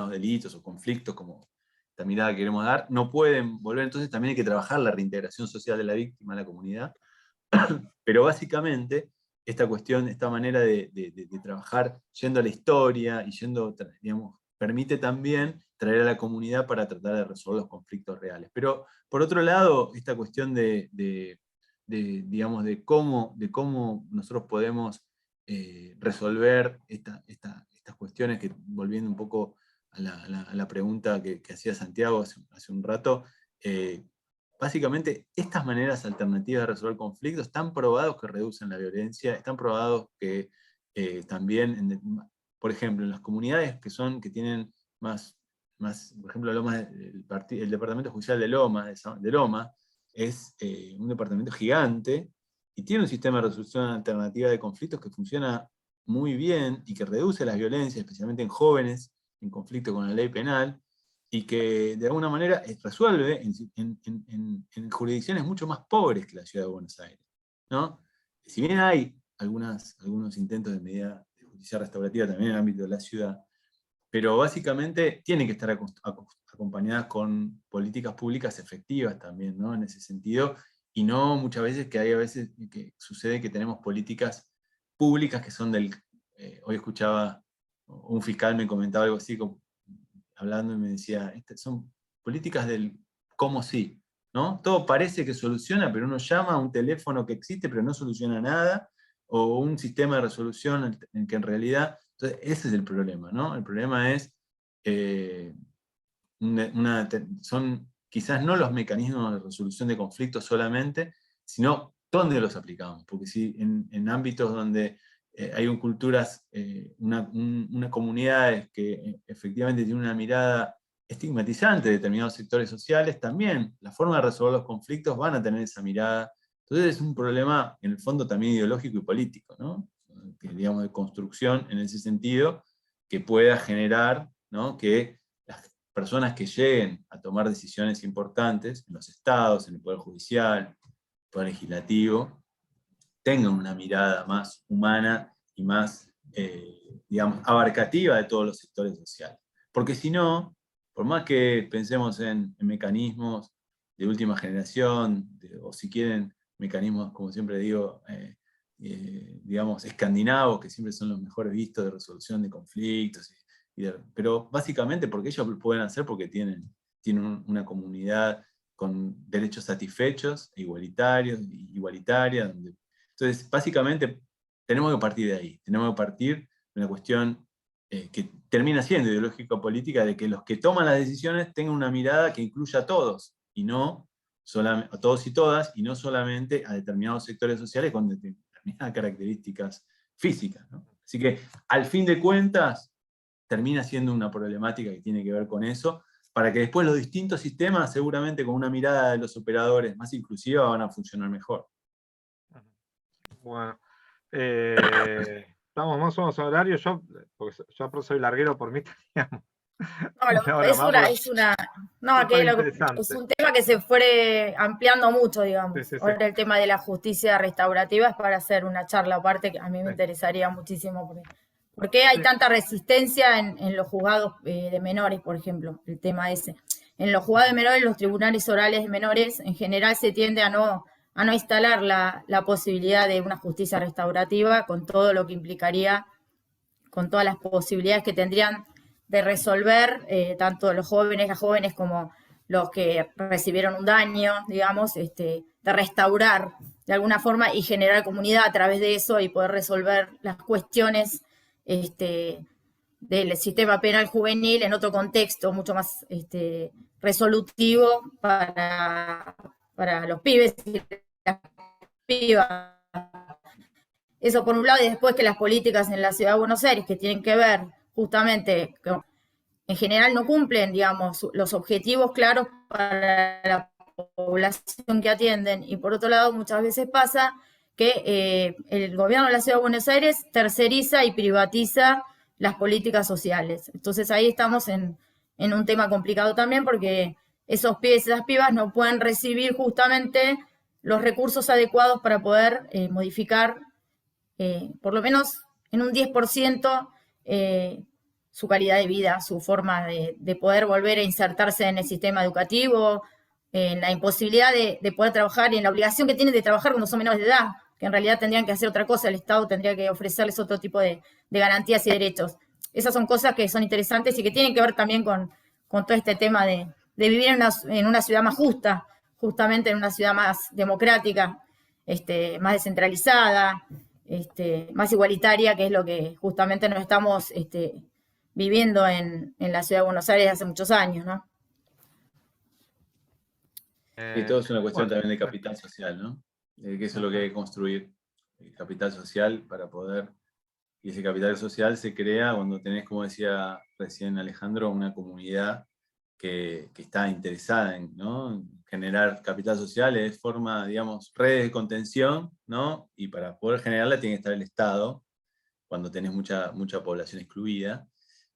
delitos o conflictos, como esta mirada que queremos dar, no pueden volver, entonces también hay que trabajar la reintegración social de la víctima a la comunidad, pero básicamente esta cuestión, esta manera de trabajar yendo a la historia y yendo, digamos, permite también traer a la comunidad para tratar de resolver los conflictos reales. Pero, por otro lado, esta cuestión digamos, de cómo nosotros podemos resolver estas cuestiones, que volviendo un poco a la pregunta que hacía Santiago hace un rato, básicamente estas maneras alternativas de resolver conflictos están probados que reducen la violencia, están probados que también, por ejemplo, en las comunidades que tienen más, por ejemplo, el Departamento Judicial de Lomas es un departamento gigante y tiene un sistema de resolución alternativa de conflictos que funciona muy bien y que reduce las violencias, especialmente en jóvenes en conflicto con la ley penal, y que de alguna manera resuelve en jurisdicciones mucho más pobres que la Ciudad de Buenos Aires, ¿no? Si bien hay algunos intentos de medida de justicia restaurativa también en el ámbito de la ciudad, pero básicamente tienen que estar acompañadas con políticas públicas efectivas también, ¿no? En ese sentido, y no muchas veces a veces que sucede que tenemos políticas públicas que son hoy escuchaba, un fiscal me comentaba algo así, hablando y me decía, son políticas del cómo sí, ¿no? Todo parece que soluciona, pero uno llama a un teléfono que existe, pero no soluciona nada, o un sistema de resolución en que en realidad... Entonces, ese es el problema, ¿no? El problema es, son quizás no los mecanismos de resolución de conflictos solamente, sino dónde los aplicamos, porque si en ámbitos donde hay culturas, unas comunidades que efectivamente tienen una mirada estigmatizante de determinados sectores sociales, también la forma de resolver los conflictos van a tener esa mirada. Entonces es un problema, en el fondo, también ideológico y político, ¿no? Que, digamos, de construcción en ese sentido, que pueda generar, ¿no?, que las personas que lleguen a tomar decisiones importantes en los estados, en el Poder Judicial, el Poder Legislativo, tengan una mirada más humana y más, digamos, abarcativa de todos los sectores sociales. Porque si no, por más que pensemos en mecanismos de última generación, o si quieren, mecanismos, como siempre digo, digamos, escandinavos, que siempre son los mejores vistos de resolución de conflictos, pero básicamente porque ellos lo pueden hacer porque tienen una comunidad con derechos satisfechos, igualitarias, entonces, básicamente, tenemos que partir de ahí. Tenemos que partir de una cuestión que termina siendo ideológico-política, de que los que toman las decisiones tengan una mirada que incluya a todos, y no solamente a todos y todas, y no solamente a determinados sectores sociales con determinadas características físicas, ¿no? Así que, al fin de cuentas, termina siendo una problemática que tiene que ver con eso, para que después los distintos sistemas, seguramente con una mirada de los operadores más inclusiva, van a funcionar mejor. Bueno, estamos más o menos en horario, porque yo soy larguero por mí, teníamos No, una hora más, porque no, súper es interesante. un tema que se fue ampliando mucho, Sí, digamos. sí, sí, Ahora el tema de la justicia restaurativa es para hacer una charla aparte que a mí me sí, interesaría muchísimo. ¿Por qué hay sí, tanta resistencia en los juzgados de menores, por ejemplo? El tema ese. En los juzgados de menores, los tribunales orales de menores, en general se tiende a no instalar la posibilidad de una justicia restaurativa con todo lo que implicaría, con todas las posibilidades que tendrían de resolver tanto los jóvenes, las jóvenes como los que recibieron un daño, digamos, de restaurar de alguna forma y generar comunidad a través de eso y poder resolver las cuestiones del sistema penal juvenil en otro contexto mucho más resolutivo para los pibes y las pibas. Eso por un lado, y después que las políticas en la Ciudad de Buenos Aires, que tienen que ver justamente, que en general no cumplen, digamos, los objetivos claros para la población que atienden. Y por otro lado, muchas veces pasa que el gobierno de la Ciudad de Buenos Aires terceriza y privatiza las políticas sociales. Entonces ahí estamos en un tema complicado también porque esos pibes y esas pibas no pueden recibir justamente los recursos adecuados para poder modificar por lo menos en un 10% su calidad de vida, su forma de poder volver a insertarse en el sistema educativo, en la imposibilidad de poder trabajar y en la obligación que tienen de trabajar cuando son menores de edad, que en realidad tendrían que hacer otra cosa, el Estado tendría que ofrecerles otro tipo de garantías y derechos. Esas son cosas que son interesantes y que tienen que ver también con todo este tema de vivir en una ciudad más justa, justamente en una ciudad más democrática, más descentralizada, más igualitaria, que es lo que justamente nos estamos viviendo en la Ciudad de Buenos Aires hace muchos años, ¿no? Y todo es una cuestión bueno, también de capital social, ¿no? Que eso es lo que hay que construir, el capital social para poder, y ese capital social se crea cuando tenés, como decía recién Alejandro, una comunidad que está interesada en, ¿no?, generar capital social, es forma, digamos, redes de contención, ¿no? Y para poder generarla tiene que estar el Estado, cuando tenés mucha población excluida,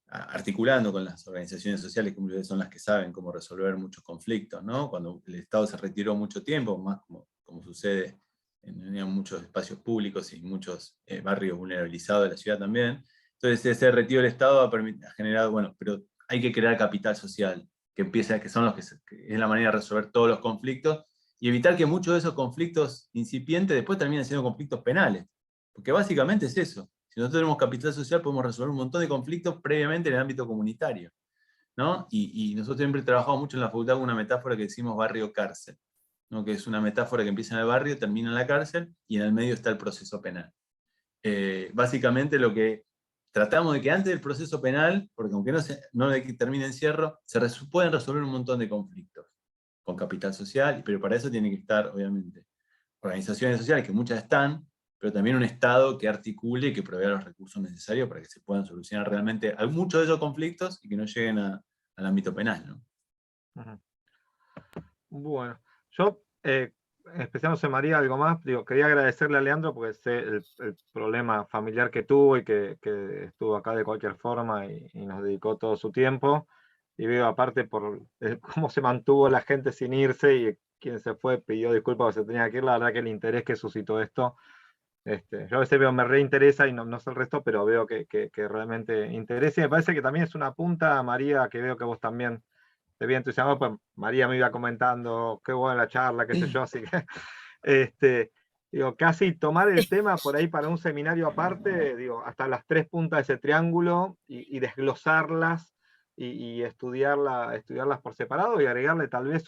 articulando con las organizaciones sociales, que muchas veces son las que saben cómo resolver muchos conflictos, ¿no? Cuando el Estado se retiró mucho tiempo, más como sucede en muchos espacios públicos y muchos barrios vulnerabilizados de la ciudad también. Entonces ese retiro del Estado ha generado, bueno, pero hay que crear capital social, que son que es la manera de resolver todos los conflictos, y evitar que muchos de esos conflictos incipientes después terminen siendo conflictos penales. Porque básicamente es eso. Si nosotros tenemos capital social, podemos resolver un montón de conflictos previamente en el ámbito comunitario, ¿no? Y nosotros siempre trabajamos mucho en la facultad con una metáfora que decimos barrio-cárcel, ¿no? Que es una metáfora que empieza en el barrio, termina en la cárcel, y en el medio está el proceso penal. Básicamente lo que tratamos de que antes del proceso penal, porque aunque no termine encierro, pueden resolver un montón de conflictos con capital social, pero para eso tienen que estar, obviamente, organizaciones sociales, que muchas están, pero también un Estado que articule y que provea los recursos necesarios para que se puedan solucionar realmente muchos de esos conflictos y que no lleguen al ámbito penal, ¿no? Bueno, yo, especialmente José María, algo más, quería agradecerle a Leandro porque sé el problema familiar que tuvo y que estuvo acá de cualquier forma y nos dedicó todo su tiempo. Y veo aparte por cómo se mantuvo la gente sin irse y quien se fue pidió disculpas porque se tenía que ir, la verdad que el interés que suscitó esto, yo a veces veo, me reinteresa y no sé el resto, pero veo que realmente interesa y me parece que también es una punta, María, que veo que vos también te vi entusiasmado, pues María me iba comentando, qué buena la charla, qué sé yo, así que, casi tomar el tema por ahí para un seminario aparte, hasta las tres puntas de ese triángulo y desglosarlas y estudiarlas por separado y agregarle tal vez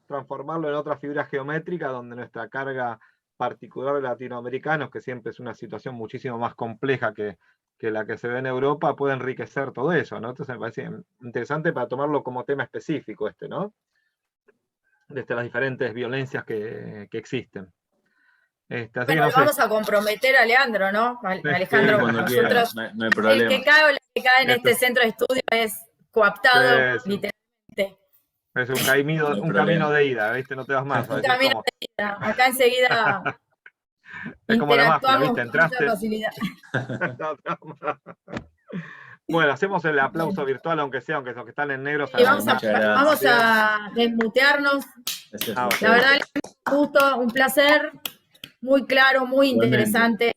transformarlo en otra figura geométrica donde nuestra carga particular de latinoamericanos, que siempre es una situación muchísimo más compleja que la que se ve en Europa, puede enriquecer todo eso, ¿no? Entonces me parece interesante para tomarlo como tema específico ¿no? Desde las diferentes violencias que existen. Así Bueno, que no lo sé. vamos a comprometer a Leandro, ¿no? Alejandro, Cuando quieran, nosotros, no hay el problema. que cae o la que cae en este centro de estudio es coaptado, literalmente. Es un No hay camino problema. de ida, ¿viste? No te vas más. Un camino de ida. Acá enseguida Es como la mafia, interactuamos ¿viste? con mucha Entraste. facilidad. Bueno, hacemos el aplauso virtual, aunque los que están en negro se Y van Muchas vamos gracias. a desmutearnos. Gracias Ah, a ok. La ustedes. verdad, un gusto, un placer, muy claro, muy Igualmente. interesante.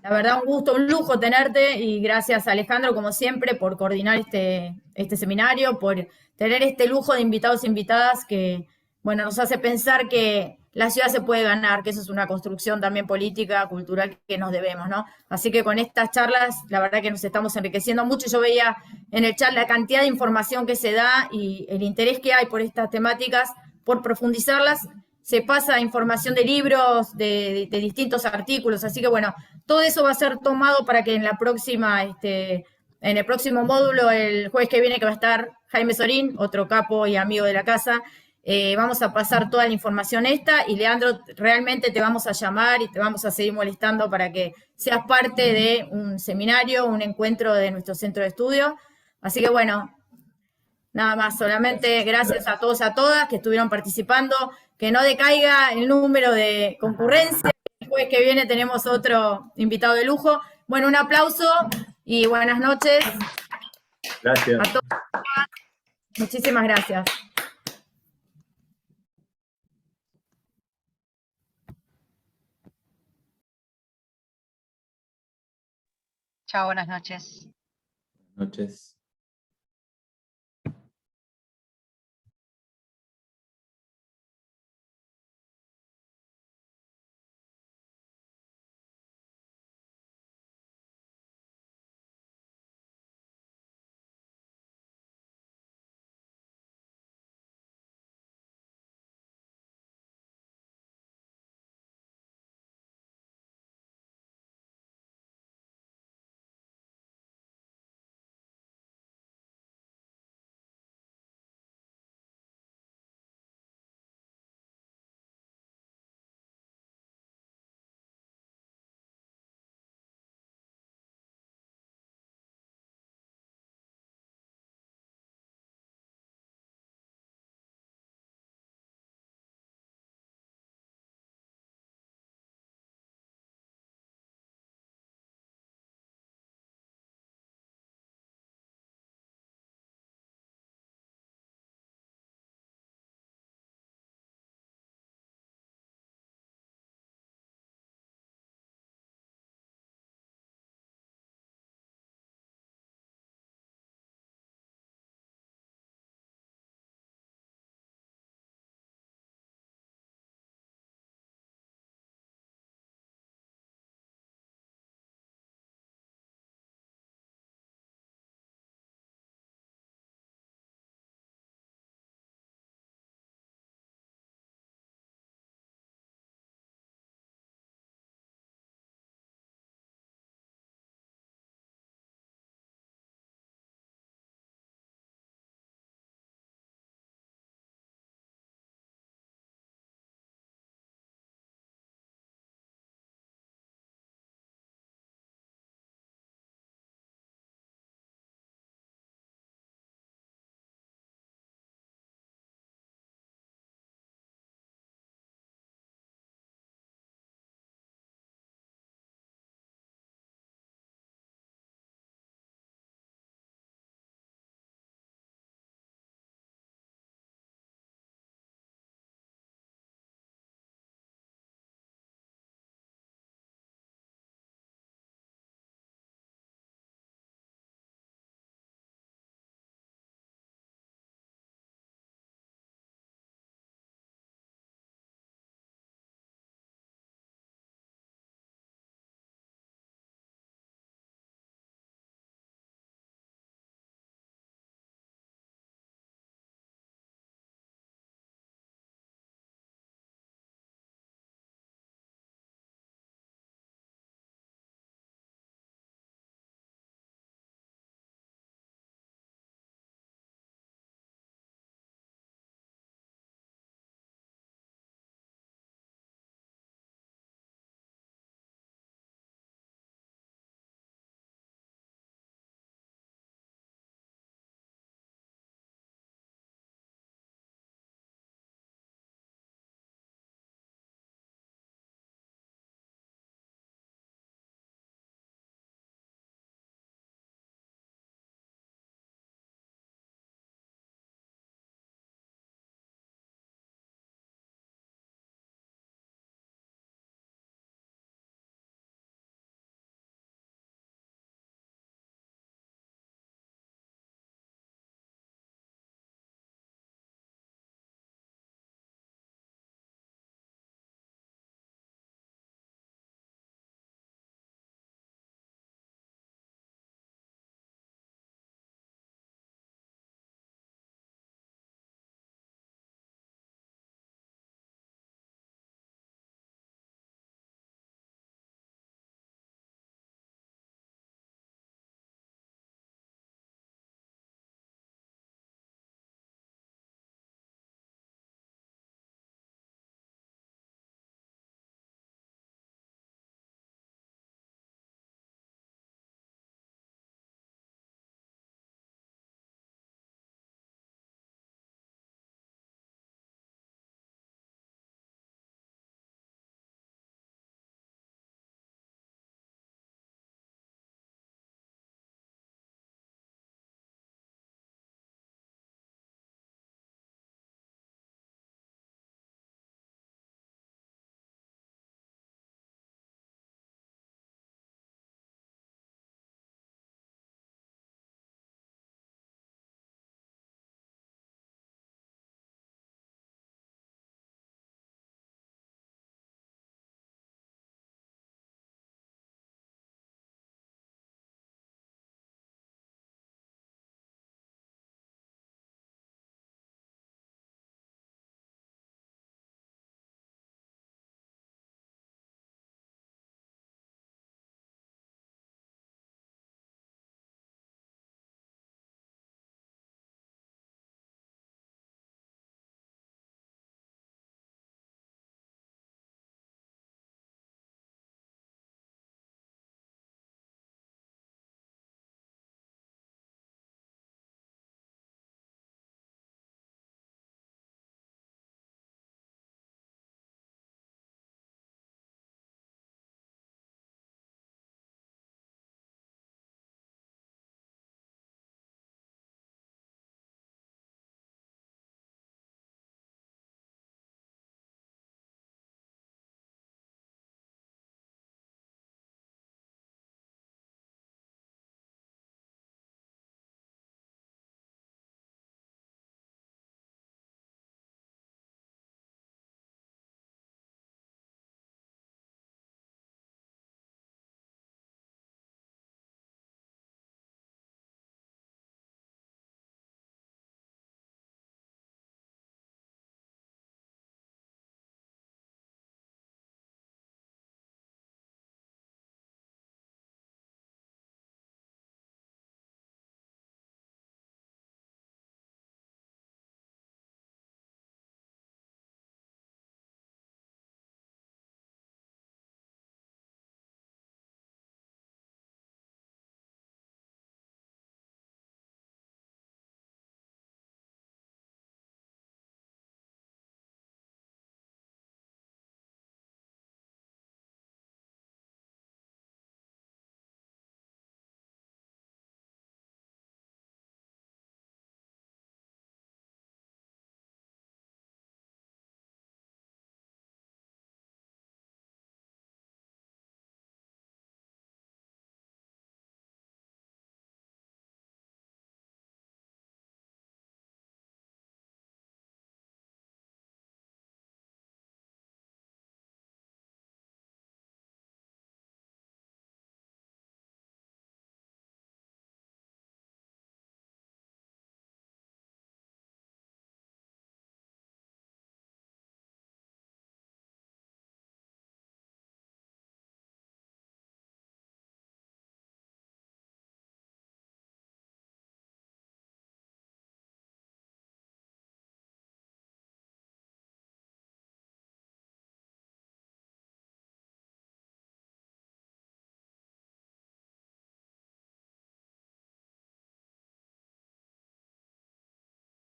La verdad, un gusto, un lujo tenerte y gracias Alejandro, como siempre, por coordinar este seminario, por tener este lujo de invitados e invitadas que, bueno, nos hace pensar que la ciudad se puede ganar, que eso es una construcción también política, cultural que nos debemos, ¿no? Así que con estas charlas, la verdad que nos estamos enriqueciendo mucho. Yo veía en el chat la cantidad de información que se da y el interés que hay por estas temáticas, por profundizarlas. Se pasa información de libros, de distintos artículos, así que bueno, todo eso va a ser tomado para que en la próxima, en el próximo módulo, el jueves que viene, que va a estar Jaime Sorín, otro capo y amigo de la casa, vamos a pasar toda la información esta y Leandro, realmente te vamos a llamar y te vamos a seguir molestando para que seas parte de un seminario, un encuentro de nuestro centro de estudio. Así que bueno, nada más, solamente gracias a todos, a todas que estuvieron participando, que no decaiga el número de concurrencia. El jueves que viene tenemos otro invitado de lujo. Bueno, un aplauso y buenas noches Gracias. a todos. Muchísimas gracias. Chao, buenas noches. Buenas noches.